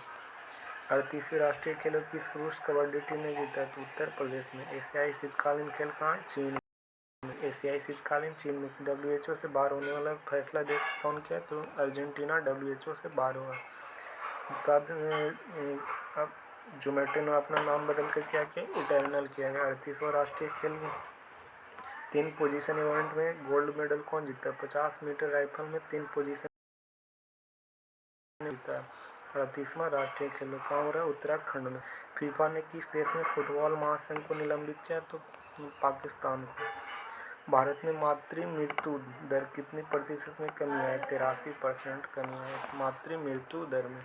38वीं राष्ट्रीय खेलों किस पुरुष कबड्डी टीम ने जीता? तो उत्तर प्रदेश में। एशियाई शीतकालीन खेल कहाँ? चीन में। एशियाई शीतकालीन चीन में। WHO से बाहर होने वाला फैसला देश कौन किया? तो अर्जेंटीना WHO से बाहर हुआ। अब जोमेटो ने अपना नाम बदल कर क्या किया? इटर्नल किया गया। 38वां राष्ट्रीय खेल 3 पोजीशन इवेंट में गोल्ड मेडल कौन जीता? 50 मीटर राइफल में 3 पोजीशन जीता। 38वां राष्ट्रीय खेल कहाँ हो रहा है? उत्तराखंड में। फीफा ने किस देश में फुटबॉल महासंघ को निलंबित किया? तो पाकिस्तान को। भारत में मातृ मृत्यु दर कितनी प्रतिशत में कमी आई? 83% कमी आई मातृ मृत्यु दर में।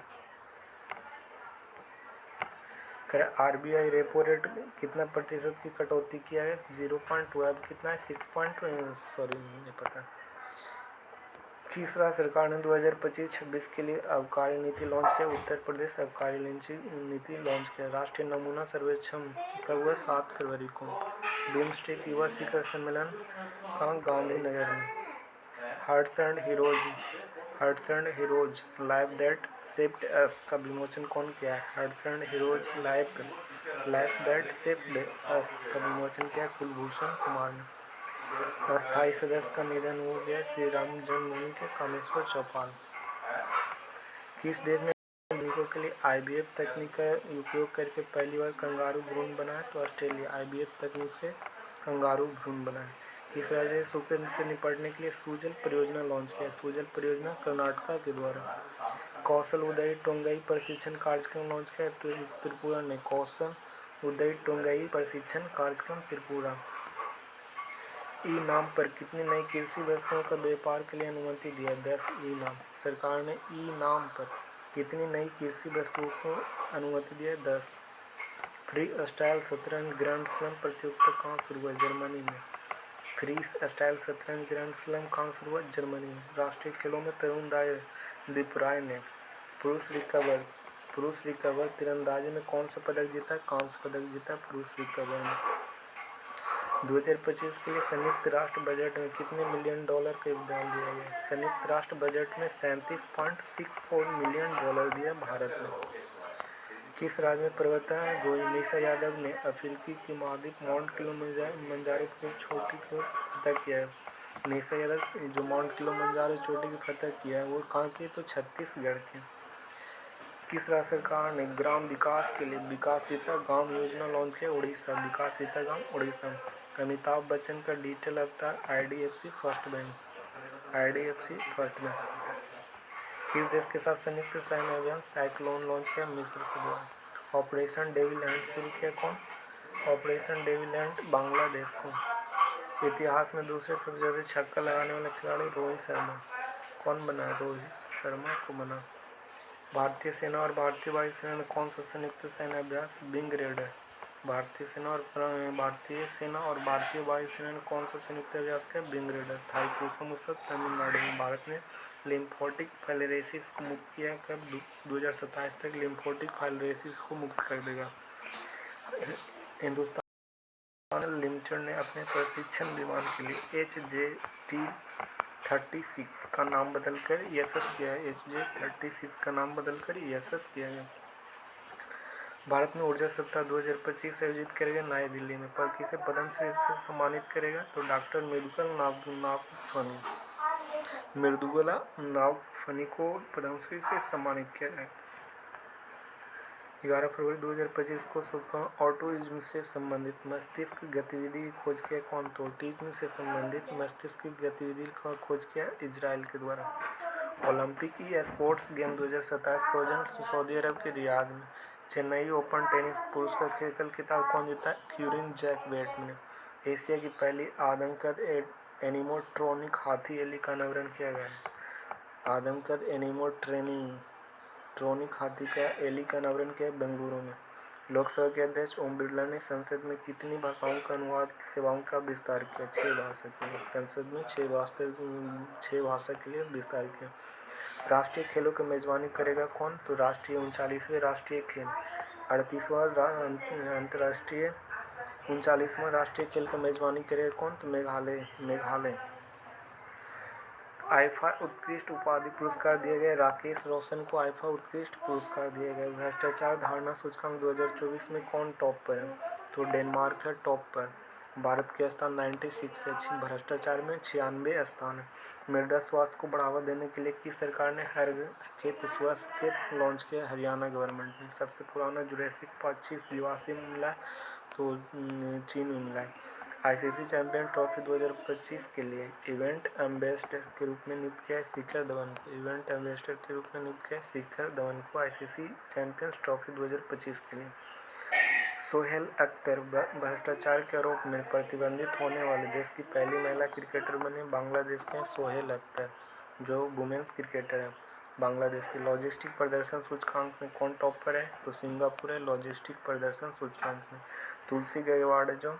आरबीआई रेपो रेट कितना प्रतिशत की कटौती किया है? 0.12 कितना है? 6 नहीं पता। तीसरा सरकार ने 2025-26 के लिए आबकारी नीति लॉन्च किया। उत्तर प्रदेश आबकारी नीति लॉन्च किया। राष्ट्रीय नमूना सर्वेक्षण कब हुआ? 7 फरवरी को। बिम्स्टेक युवा शिखर सम्मेलन कहाँ? गांधीनगर में। Hearts and heroes life that shaped us का विमोचन कौन किया है? Hearts and heroes life that shaped us का विमोचन किया कुलभूषण कुमार ने। अस्थायी सदस्य का निधन हो गया श्री राम जन्मभूमि के कामेश्वर चौपाल। किस देश ने लड़कों के लिए IVF तकनीक का उपयोग करके पहली बार कंगारू भ्रूण बना है, तो ऑस्ट्रेलिया IVF तकनीक से कंगारू भ्रूण बना है। इस राज्य सूखे से निपटने के लिए सुजल परियोजना लॉन्च किया। सुजल परियोजना कर्नाटका के द्वारा। कौशल उदय टोंगई प्रशिक्षण कार्यक्रम लॉन्च किया त्रिपुरा ने। कौशल उदय टोंगई प्रशिक्षण कार्यक्रम त्रिपुरा। ई नाम पर कितनी नई कृषि वस्तुओं का व्यापार के लिए अनुमति दिया? 10 ई नाम। सरकार ने ई नाम पर कितनी नई कृषि वस्तुओं को अनुमति दिया? 10। फ्री स्टाइल शतरंज ग्रैंड स्लैम प्रतियोगिता कहाँ शुरू हुआ? जर्मनी में। फ्री स्टाइल शतरंज ग्रैंड स्लैम कहाँ शुरू हुआ? जर्मनी में। राष्ट्रीय खेलों में तरुण दीप राय ने पुरुष रिकवर तीरंदाजी में कौन सा पदक जीता? कांस्य पदक जीता पुरुष रिकवर में। 2025 के लिए संयुक्त राष्ट्र बजट में कितने मिलियन डॉलर का योगदान दिया गया? संयुक्त राष्ट्र बजट में 37.64 मिलियन डॉलर दिया भारत ने। किस राज्य में पर्वतारोही निशा यादव ने अफ्रीकी की महाद्वीप माउंट किलिमंजारो की चोटी को फतह किया है? निशा यादव जो माउंट किलिमंजारो चोटी की फतह किया है वो कहाँ की? तो छत्तीसगढ़ की। किस राज्य सरकार ने ग्राम विकास के लिए विकासिता गांव योजना लॉन्च किया? उड़ीसा। विकासिता गांव उड़ीसा। अमिताभ बच्चन का डिजिटल अवतार IDFC फर्स्ट बैंक। किस देश के साथ संयुक्त सैन्य अभियान साइक्लोन लॉन्च किया? मिस्र के द्वारा। ऑपरेशन डेविल हैंड शुरू किया कौन? ऑपरेशन डेविल हैंड बांग्लादेश को। इतिहास में दूसरे सबसे ज्यादा छक्का लगाने वाला खिलाड़ी रोहित शर्मा। कौन बना? रोहित शर्मा को बना। भारतीय सेना और भारतीय वायुसेना ने कौन सा संयुक्त सैन्य अभ्यास? Wing raider. भारतीय सेना और भारतीय वायुसेना ने कौन सा संयुक्त अभ्यास किया? Wing raider. थाईपुसम उत्सव तमिलनाडु में। भारत ने लिम्फोटिक फाइलेरियोसिस को मुक्त किया। कब? 2027 तक लिम्फोटिक फाइलेरियोसिस को मुक्त कर देगा। हिंदुस्तान लिमिटेड ने अपने प्रशिक्षण विमान के लिए HJ-36 का नाम बदलकर यशस किया है। HJ-36 का नाम बदलकर यशस किया है। भारत में ऊर्जा सप्ताह 2025 आयोजित करेगा नई दिल्ली में। पर किसे पद्मश्री से सम्मानित करेगा? तो डॉक्टर मृदुला नागफनी को पद्मश्री से सम्मानित किया जाएगा। 11 फरवरी 2025 को ऑटिज्म से संबंधित मस्तिष्क गतिविधि की खोज किया कौन? तो ऑटिज्म से संबंधित मस्तिष्क गतिविधि का खोज किया इजराइल के द्वारा। ओलंपिक ई स्पोर्ट्स गेम 2027 का आयोजन सऊदी अरब के रियाद में। चेन्नई ओपन टेनिस पुरुष का खेल खिताब कौन जीता? क्यूरिन जैकवेट ने। एशिया की पहली आदमकद एनिमोट्रॉनिक हाथी एली का अनावरण किया गया है। आदमकद एनिमोट्रॉनिक हाथी का एली का अनावरण किया बेंगलुरु में। लोकसभा के अध्यक्ष ओम बिरला ने संसद में कितनी भाषाओं का अनुवाद सेवाओं का विस्तार किया? 6 भाषा के लिए। संसद में 6 भाषा के लिए विस्तार किया। राष्ट्रीय खेलों की मेजबानी करेगा कौन? तो राष्ट्रीय 39वें राष्ट्रीय खेल 38वां अंतर्राष्ट्रीय 39वां राष्ट्रीय खेल का मेजबानी करेगा कौन? तो मेघालय। आईफा उत्कृष्ट उपाधि पुरस्कार दिया गया राकेश रोशन को। आईफा उत्कृष्ट पुरस्कार दिया गया। भ्रष्टाचार धारणा सूचकांक 2024 में कौन टॉप पर है? तो डेनमार्क है टॉप पर। भारत के स्थान 96 है। भ्रष्टाचार में 96 स्थान है। मृदा स्वास्थ्य को बढ़ावा देने के लिए किस सरकार ने हर खेत स्वस्थ खेत लॉन्च किया? हरियाणा गवर्नमेंट ने। सबसे पुराना जुरासिक 25 दिवसीय मिला है तो चीन में मिला है। ICC चैंपियन ट्रॉफी 2025 के लिए इवेंट एम्बेसडर के रूप में नियुक्त किया है शिखर धवन को। इवेंट एम्बेसडर के रूप में नियुक्त किया है शिखर धवन को ICC चैंपियंस ट्रॉफी 2025 के लिए। सोहेल अख्तर भ्रष्टाचार के आरोप में प्रतिबंधित होने वाले देश की पहली महिला क्रिकेटर बने। बांग्लादेश के सोहेल अख्तर जो वुमेन्स क्रिकेटर है बांग्लादेश के। लॉजिस्टिक प्रदर्शन सूचकांक में कौन टॉप पर है? तो सिंगापुर है लॉजिस्टिक प्रदर्शन सूचकांक में। तुलसी गैवाड़ जो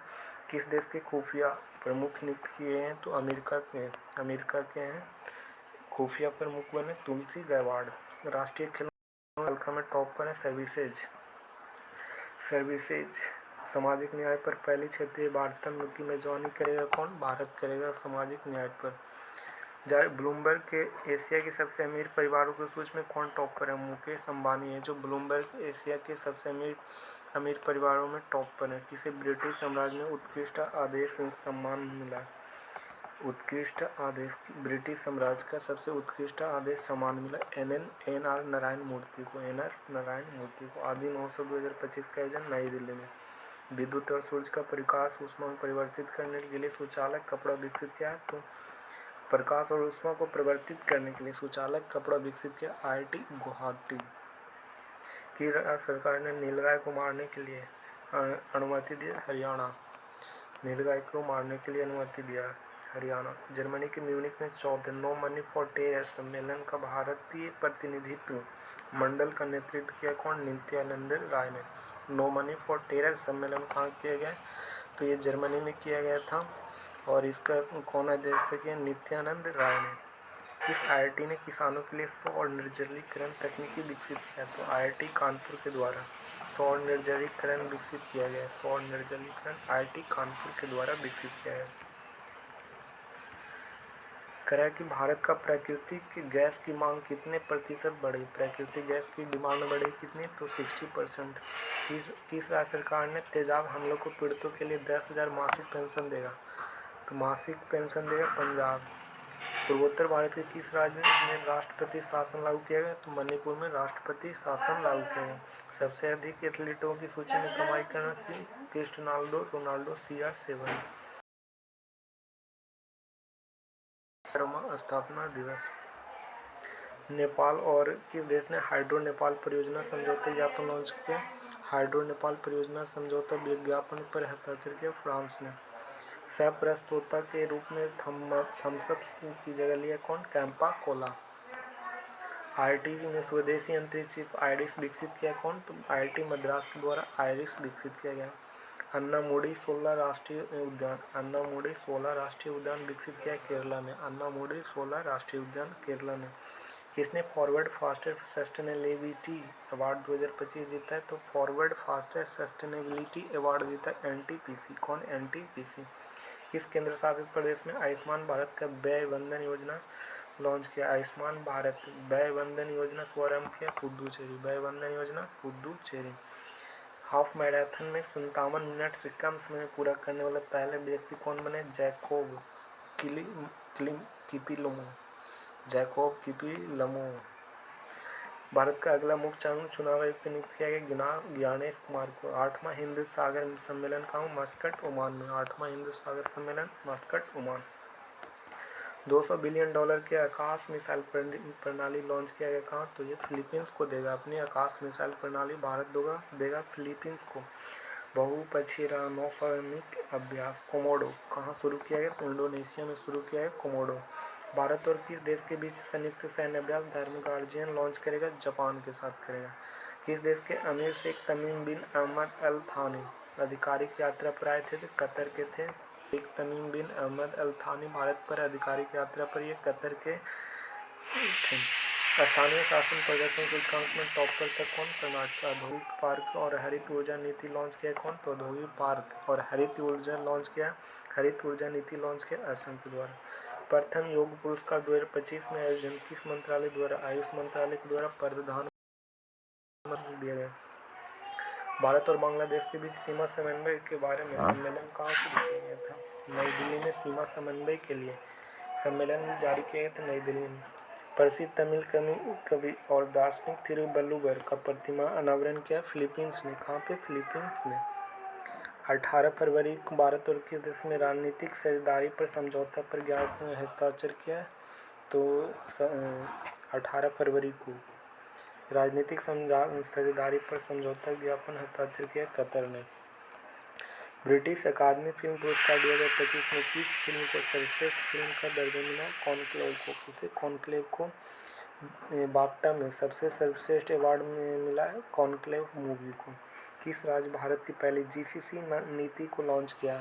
किस देश के खुफिया प्रमुख नियुक्त किए हैं? तो अमेरिका के हैं खुफिया प्रमुख बने तुलसी गैवाड़। राष्ट्रीय खेलों हल्का में टॉप पर है सर्विसेज। सामाजिक न्याय पर पहली क्षेत्रीय वार्ता की मेजबानी करेगा कौन? भारत करेगा सामाजिक न्याय पर। ब्लूमबर्ग के एशिया के सबसे अमीर परिवारों की सूची में कौन टॉप पर है? मुकेश अंबानी है जो ब्लूमबर्ग एशिया के सबसे अमीर परिवारों में टॉप पर है। किसे ब्रिटिश साम्राज्य में उत्कृष्ट आदेश सम्मान मिला। उत्कृष्ट आदेश ब्रिटिश साम्राज्य का सबसे उत्कृष्ट आदेश सम्मान मिला एन आर नारायण मूर्ति को। आदि महोत्सव 2025 का आयोजन नई दिल्ली में। विद्युत और सूर्य का प्रकाश ऊष्मा में परिवर्तित करने के लिए सुचालक कपड़ा विकसित किया। तो प्रकाश और ऊष्मा को परिवर्तित करने के लिए सुचालक कपड़ा विकसित किया IIT गुवाहाटी की। राज्य सरकार ने नीलगाय को मारने के लिए अनुमति दी हरियाणा। नीलगाय को मारने के लिए अनुमति दिया हरियाणा। जर्मनी के म्यूनिख में 14 नो मनी फॉर टेरर सम्मेलन का भारतीय प्रतिनिधित्व मंडल का नेतृत्व किया कौन? नित्यानंद राय ने। नो मनी फॉर टेरर सम्मेलन कहाँ किया गया? तो ये जर्मनी में किया गया था और इसका कौन अध्यक्ष किया? नित्यानंद राय ने। इस IIT ने किसानों के लिए सौर निर्जलीकरण तकनीकी विकसित किया। तो IIT कानपुर के द्वारा सौर निर्जलीकरण विकसित किया गया। सौर निर्जलीकरण IIT कानपुर के द्वारा विकसित किया गया। कह कि भारत का प्राकृतिक गैस की मांग कितने प्रतिशत बढ़ी? प्राकृतिक गैस की डिमांड बढ़ी कितनी? तो 60%। किस राज्य सरकार ने तेजाब हमलों को पीड़ितों के लिए 10,000 मासिक पेंशन देगा? तो मासिक पेंशन देगा पंजाब। पूर्वोत्तर भारत के किस राज्य में राष्ट्रपति शासन लागू किया गया? तो मणिपुर में राष्ट्रपति शासन लागू किया गया। सबसे अधिक एथलीटों की सूची में कमाई करना क्रिस्टियानो रोनाल्डो CR7। स्थापना दिवस। नेपाल और किस देश ने हाइड्रो नेपाल परियोजना समझौता ज्ञापन लॉन्च किया? हाइड्रो नेपाल परियोजना समझौता विज्ञापन पर हस्ताक्षर किया फ्रांस ने। सह प्रस्तोता के रूप में थम्सअप की जगह लिया कौन? कैंपा कोला। IIT में स्वदेशी अंतरिक्ष आइरिस विकसित किया कौन? तो IIT मद्रास के द्वारा आइरिस विकसित किया गया। अन्नामुडी 16 राष्ट्रीय उद्यान। अन्नामुडी 16 राष्ट्रीय उद्यान विकसित किया केरला ने। अन्नामुडी 16 राष्ट्रीय उद्यान केरला ने। किसने फॉरवर्ड फास्टर सस्टेनेबिलिटी अवार्ड 2025 जीता है? तो फॉरवर्ड फास्टर सस्टेनेबिलिटी अवार्ड जीता NTPC। कौन? NTPC। किस केंद्र शासित प्रदेश में आयुष्मान भारत का व्यय वंदन योजना लॉन्च किया? आयुष्मान भारत व्यय वंदन योजना शुभारंभ किया पुडुचेरी। व्यय वंदन योजना पुडुचेरी। हाफ मैराथन में 57 मिनट से कम समय में पूरा करने वाले पहले व्यक्ति कौन बने? जैकोब किपीलोमो। जैकोब किपीलोमो। भारत का अगला मुख्य चुनाव आयुक्त नियुक्त किया गया ज्ञानेश कुमार को। 8वां हिंद सागर सम्मेलन कहाँ? मस्कट ओमान में। 8वां हिंद सागर सम्मेलन मस्कट ओमान। $200 बिलियन के आकाश मिसाइल प्रणाली लॉन्च किया गया कहाँ? तो ये फिलीपींस को देगा। अपनी आकाश मिसाइल प्रणाली भारत देगा फिलीपींस को। बहुपक्षीय नौसैनिक अभ्यास कोमोडो कहाँ शुरू किया गया? तो इंडोनेशिया में शुरू किया है कोमोडो। भारत और किस देश के बीच संयुक्त सैन्य अभ्यास धार्मिक गार्जियन लॉन्च करेगा? जापान के साथ करेगा। किस देश के अमीर शेख तमीम बिन अहमद अल थानी आधिकारिक यात्रा पर आए थे? तो कतर के थे। शेख तमीम बिन अहमद अल थानी भारत पर आधिकारिक यात्रा पर ये कतर के थे। स्थानीय शासन प्रदर्शन सूचकांक में टॉप पर तक कौन? कर्नाटक। औद्योगिक पार्क और हरित ऊर्जा नीति लॉन्च किया कौन? तो औद्योगिक पार्क और हरित ऊर्जा लॉन्च किया। हरित ऊर्जा नीति लॉन्च किया असम के द्वारा। प्रथम योग पुरस्कार 2025 में आयोजन किस मंत्रालय द्वारा? आयुष मंत्रालय के द्वारा प्रधानमंत्री दिया गया। भारत और बांग्लादेश के बीच सीमा समन्वय के बारे में सम्मेलन कहाँ शुरू किया गया था? नई दिल्ली में। सीमा समन्वय के लिए सम्मेलन जारी किया गया था नई दिल्ली में। प्रसिद्ध तमिल कवि और दार्शनिक थिरुवल्लुवर का प्रतिमा अनावरण किया फिलीपींस ने। कहाँ पे? फिलीपींस में। 18 फरवरी को भारत और किस देश में राजनीतिक साझेदारी पर समझौता पर हस्ताक्षर किया? तो 18 फरवरी को राजनीतिक साझेदारी पर समझौता ज्ञापन हस्ताक्षर किया कतर ने। ब्रिटिश अकादमी फिल्म पुरस्कार 2025 में किस फिल्म को सर्वश्रेष्ठ फिल्म का दर्जा मिला? कॉन्क्लेव को। किसे? कॉन्क्लेव को। बाफ्टा में सबसे सर्वश्रेष्ठ अवार्ड मिला है कॉन्क्लेव मूवी को। किस राज्य भारत की पहली GCC नीति को लॉन्च किया?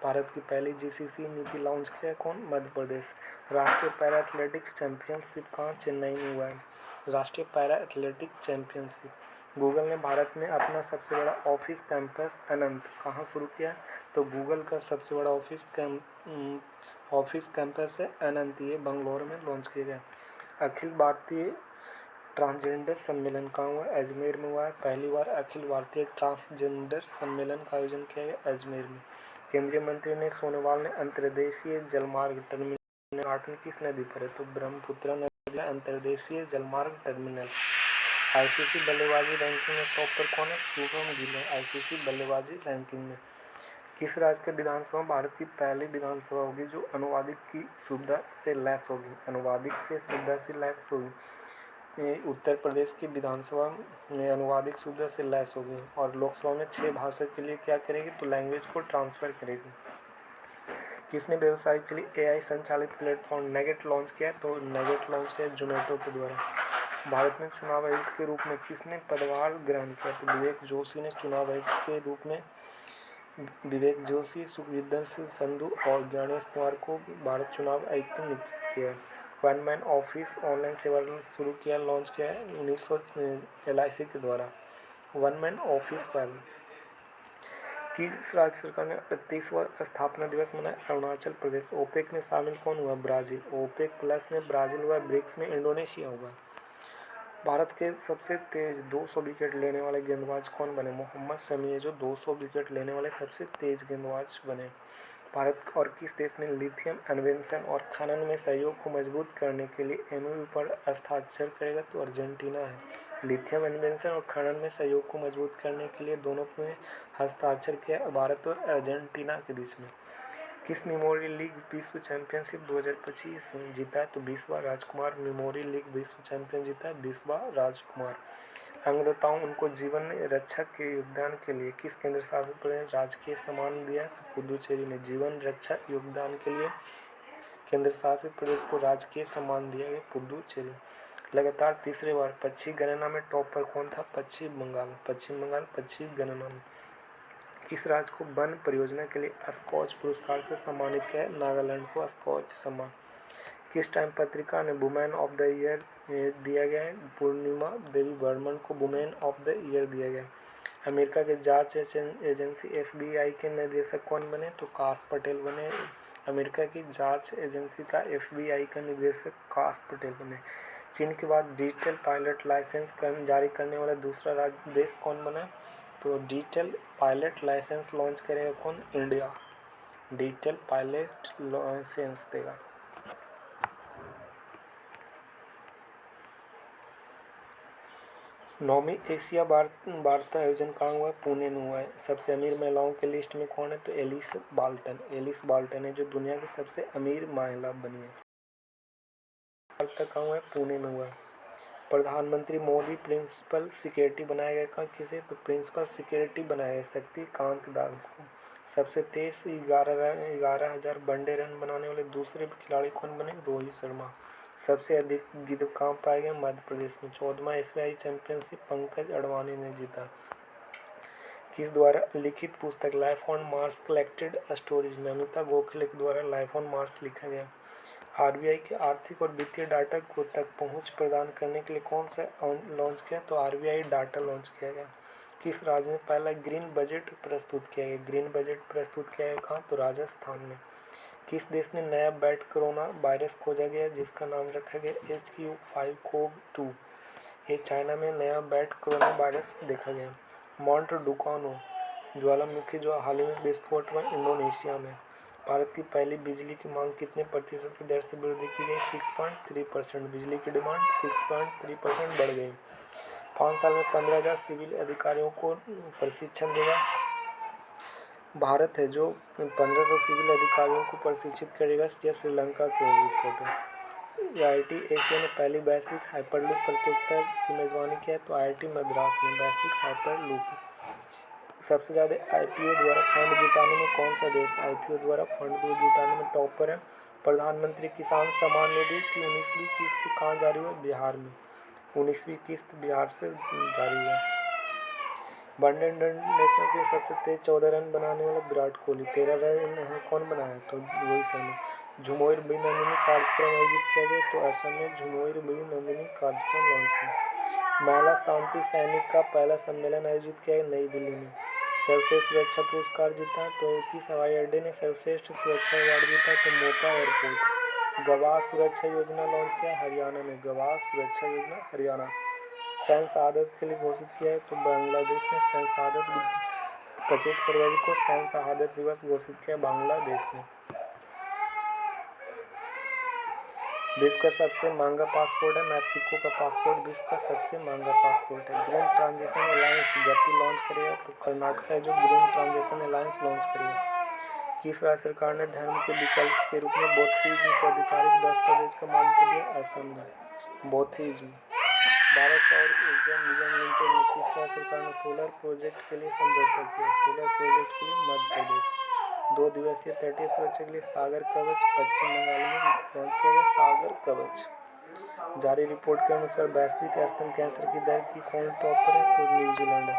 भारत की पहली GCC नीति लॉन्च किया कौन? मध्य प्रदेश। राष्ट्रीय पैरा एथलेटिक्स चैंपियनशिप कहाँ? चेन्नई में हुआ है। राष्ट्रीय पैरा एथलेटिक्स चैंपियनशिप। गूगल ने भारत में अपना सबसे बड़ा ऑफिस कैंपस अनंत कहाँ शुरू किया? तो गूगल का सबसे बड़ा ऑफिस कैंपस है अनंत, ये बंगलौर में लॉन्च किया गया। अखिल भारतीय ट्रांसजेंडर सम्मेलन कहाँ हुआ? अजमेर में हुआ है। पहली बार अखिल भारतीय ट्रांसजेंडर सम्मेलन का आयोजन किया गया अजमेर में। केंद्रीय मंत्री ने सोनोवाल ने अंतर्देशीय जलमार्ग टर्मिनल का उद्घाटन किस नदी पर है? तो ब्रह्मपुत्र नदी का अंतर्देशीय जलमार्ग टर्मिनल। आईसीसी बल्लेबाजी रैंकिंग में टॉप पर कौन है? शुभम गिल है आईसीसी बल्लेबाजी रैंकिंग में। किस राज्य की विधानसभा भारत की पहली विधानसभा होगी जो अनुवादिक की सुविधा से लैस होगी? अनुवादिक से सुविधा से लैस होगी। उत्तर प्रदेश की विधानसभा में अनुवादिक सुविधा से लैस होगी और लोकसभा में 6 भाषा के लिए क्या करेगी? तो लैंग्वेज को ट्रांसफर करेगी। किसने व्यवसाय के लिए एआई संचालित प्लेटफॉर्म नेगेट लॉन्च किया? तो नेगेट लॉन्च किया जोमेटो के द्वारा। भारत में चुनाव आयुक्त के रूप में किसने पदभार ग्रहण किया? तो विवेक जोशी ने चुनाव आयुक्त के रूप में विवेक जोशी, सुखविंदर सिंह संधू और ज्ञानेश कुमार को भारत चुनाव आयुक्त नियुक्त किया। वन मैन ऑफिस ऑनलाइन सेवा शुरू किया लॉन्च किया है 1900 LIC के द्वारा। वन मैन ऑफिस पहल किस राज्य सरकार ने 38वां स्थापना दिवस मनाया? अरुणाचल प्रदेश। ओपेक में शामिल कौन हुआ? ब्राजील। ओपेक प्लस में ब्राजील हुआ, ब्रिक्स में इंडोनेशिया हुआ। भारत के सबसे तेज 200 विकेट लेने वाले गेंदबाज कौन बने? मोहम्मद शमी है जो 200 विकेट लेने वाले सबसे तेज गेंदबाज बने। भारत और किस देश ने लिथियम अन्वेषण और खनन में सहयोग को मजबूत करने के लिए MOU पर हस्ताक्षर करेगा? तो अर्जेंटीना है। लिथियम अन्वेषण और खनन में सहयोग को मजबूत करने के लिए दोनों ने हस्ताक्षर किया भारत और अर्जेंटीना के बीच में। किस मेमोरियल लीग विश्व चैंपियनशिप 2025 जीता है? तो 20वां राजकुमार मेमोरियल लीग विश्व चैंपियन जीता है 20वां राजकुमार। अंगदाताओं उनको जीवन रक्षा के योगदान के लिए किस केंद्र शासित प्रदेश ने राजकीय सम्मान दिया? पुदुचेरी ने जीवन रक्षा योगदान के लिए केंद्र शासित प्रदेश को राजकीय सम्मान दिया गया पुदुचेरी। लगातार तीसरे बार पक्षी गणना में टॉप पर कौन था? पश्चिम बंगाल पक्षी गणना में। किस राज्य को वन परियोजना के लिए स्कॉच पुरस्कार से सम्मानित किया है? नागालैंड को स्कॉच सम्मान। किस टाइम पत्रिका ने वुमेन ऑफ द ईयर दिया गया है? पूर्णिमा देवी बर्मन को वुमेन ऑफ द ईयर दिया गया। अमेरिका के जांच एजेंसी FBI के निदेशक कौन बने? तो काश पटेल बने। अमेरिका की जांच एजेंसी का FBI का निदेशक काश पटेल बने। चीन के बाद डिजिटल पायलट लाइसेंस जारी करने वाला दूसरा राज्य देश कौन बना? तो डिजिटल पायलट लाइसेंस लॉन्च करेगा कौन? इंडिया डिजिटल पायलट लाइसेंस देगा। 9वीं एशिया वार्ता आयोजन कहाँ हुआ है? पुणे में हुआ है। सबसे अमीर महिलाओं की लिस्ट में कौन है? तो एलिस बाल्टन है जो दुनिया की सबसे अमीर महिला बनी है। वार्ता कहाँ हुआ है? पुणे में हुआ है। प्रधानमंत्री मोदी प्रिंसिपल सेक्रेटरी बनाया गया कहाँ किसे? तो प्रिंसिपल सेक्रेटरी बनाया गया शक्तिकांत दास को। सबसे तेज 11,000 वनडे रन बनाने वाले दूसरे खिलाड़ी कौन बने? रोहित शर्मा। सबसे अधिक गिद्ध कहाँ पाए गए? मध्य प्रदेश में। 14वां एशियाई चैंपियनशिप पंकज अडवाणी ने जीता। किस द्वारा लिखित पुस्तक life on Mars collected stories Namita Gokhale के द्वारा लाइफ ऑन मार्स लिखा गया। RBI के आर्थिक और वित्तीय डाटा को तक पहुंच प्रदान करने के लिए कौन सा लॉन्च किया? तो RBI डाटा लॉन्च किया गया। किस राज्य में पहला ग्रीन बजट प्रस्तुत किया गया? ग्रीन बजट प्रस्तुत किया गया कहाँ? तो राजस्थान में। किस देश ने नया बैट कोरोना वायरस खोजा गया जिसका नाम रखा गया HQ5CoV-2? ये चाइना में नया बैट कोरोना वायरस देखा गया। माउंट डुकानो ज्वालामुखी जो हाल ही में विस्फोट हुआ इंडोनेशिया में। भारत की पहली बिजली की मांग कितने प्रतिशत की दर से वृद्धि की गई? 6.3%। बिजली की डिमांड 6.3% बढ़ गई। 5 साल में 15,000 सिविल अधिकारियों को प्रशिक्षण देगा भारत है जो 1500 सिविल अधिकारियों को प्रशिक्षित करेगा। यह श्रीलंका की रिपोर्ट है। IIT एशिया ने पहली वैश्विक हाइपरलूप प्रतियोगिता की मेजबानी किया तो IIT मद्रास ने वैश्विक हाइपरलूप। सबसे ज़्यादा IPO द्वारा फंड जुटाने में कौन सा देश IPO द्वारा फंड जुटाने में टॉप पर है? प्रधानमंत्री किसान सम्मान निधि की 19वीं किस्त कहाँ जारी हुई? बिहार में। 19वीं किस्त बिहार से जारी हुई। वनडे इंटरनेशनल के सबसे तेज 14 रन बनाने वाला विराट कोहली। 13 रन कौन बनाया? तो रोहित शर्मा। झुमोर बी नंदिनी कार्यक्रम आयोजित किया गया तो असम में झुमोर बी नंदिनी कार्यक्रम लॉन्च किया। महिला शांति सैनिक का पहला सम्मेलन आयोजित किया गया नई दिल्ली में। सर्वश्रेष्ठ सुरक्षा पुरस्कार जीता तो किस हवाई अड्डे ने सर्वश्रेष्ठ सुरक्षा अवार्ड जीता? तो मोपा एयरपोर्ट। गवाह सुरक्षा योजना लॉन्च किया हरियाणा में। गवाह सुरक्षा योजना हरियाणा। सैन्य शहादत के लिए घोषित किया है तो बांग्लादेश ने सैन्य शहादत 25 फरवरी को सैन्य शहादत दिवस घोषित किया बांग्लादेश ने। विश्व का सबसे महंगा पासपोर्ट है मैक्सिको का पासपोर्ट विश्व का सबसे महंगा पासपोर्ट है। ग्रीन ट्रांजिशन अलायंस गति लॉन्च करेगा तो कर्नाटक है जो ग्रीन ट्रांजिशन अलायंस लॉन्च करेगा। किस राज्य सरकार ने धर्म के विकल्प के रूप में बौद्धिज्म को आधिकारिक दस्तावेज का मान्यता दिया? असम ने। बौद्धिज्म। भारत सौर ऊर्जा निगम लिमिटेड ने किस राज्य सरकार ने सोलर प्रोजेक्ट के लिए समझौता किया? सोलर प्रोजेक्ट के लिए मध्य प्रदेश। 2 दिवसीय तटीय सुरक्षा के लिए सागर कवच पश्चिम बंगाल में लॉन्च किया गया सागर कवच। जारी रिपोर्ट के अनुसार वैश्विक स्तन कैंसर की दर की कौन टॉपर है? तो न्यूजीलैंड है।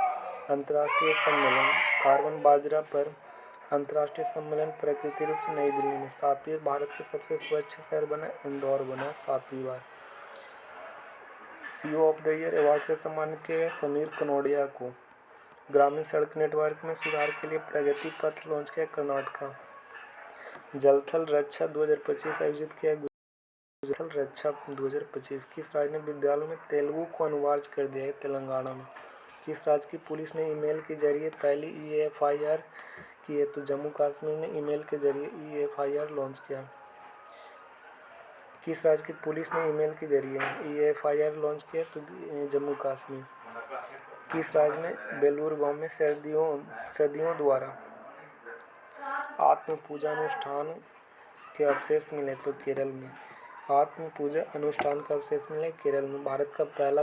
अंतर्राष्ट्रीय सम्मेलन कार्बन बाजरा पर अंतर्राष्ट्रीय सम्मेलन प्रकृति रूप से नई दिल्ली में। 7वीं भारत का सबसे स्वच्छ शहर बना इंदौर बना 7वीं बार। CEO of the year award से सम्मानित किया गया समीर कनोडिया को। ग्रामीण सड़क नेटवर्क में सुधार के लिए प्रगति पथ लॉन्च किया कर्नाटक। जलथल रक्षा 2025 आयोजित किया जलथल रक्षा 2025। किस राज्य ने विद्यालयों में तेलुगु को अनिवार्य कर दिया है? तेलंगाना में। किस राज्य की पुलिस ने ईमेल के जरिए पहली EFIR की है? तो जम्मू कश्मीर ने ईमेल के जरिए EFIR लॉन्च किया। किस राज्य की पुलिस ने ईमेल के जरिए EFIR लॉन्च किया? तो जम्मू कश्मीर। किस राज्य में बेलूर गांव में सदियों द्वारा आत्म पूजा अनुष्ठान के अवशेष मिले? तो केरल में। आत्म पूजा अनुष्ठान का अवशेष मिले केरल में। भारत का पहला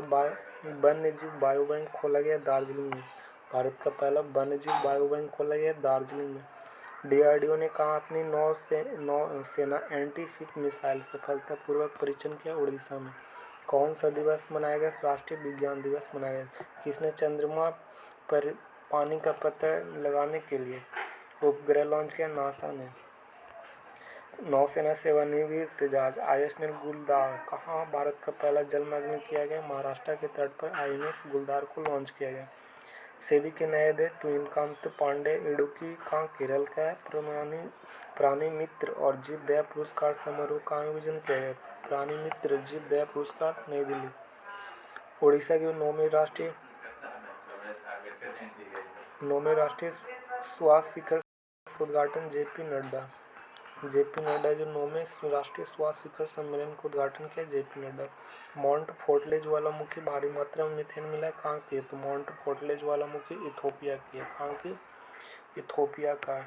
वन्यजीव बायो बैंक खोला गया दार्जिलिंग में। भारत का पहला वन्यजीव बायो बैंक खोला गया दार्जिलिंग में। DRDO ने कहा अपनी नौसेना एंटी-शिप मिसाइल सफलतापूर्वक परीक्षण किया उड़ीसा में। कौन सा दिवस मनाया गया? राष्ट्रीय विज्ञान दिवस मनाया गया। किसने चंद्रमा पर पानी का पता लगाने के लिए उपग्रह लॉन्च किया? नासा ने। नौसेना सेवानिवृत्त जहाज INS गुलदार कहाँ भारत का पहला जलमग्न किया गया? महाराष्ट्र के तट पर INS गुलदार को लॉन्च किया गया। सेबी के नए अध्यक्ष तुहिनकांत पांडे इडुक्की कहाँ केरल का है। प्राणी मित्र और जीव दया पुरस्कार समारोह का आयोजन किया गया। प्राणी मित्र जीव दया पुरस्कार नई दिल्ली। उड़ीसा की 9वीं राष्ट्रीय स्वास्थ्य शिखर उद्घाटन JP नड्डा जो 9वें राष्ट्रीय स्वास्थ्य शिखर सम्मेलन का उद्घाटन किया JP नड्डा। माउंट फोर्टले ज्वालामुखी भारी मात्रा में मीथेन मिला कहाँ की? तो माउंट फोर्टले ज्वालामुखी इथोपिया की है। कहाँ की? इथोपिया का।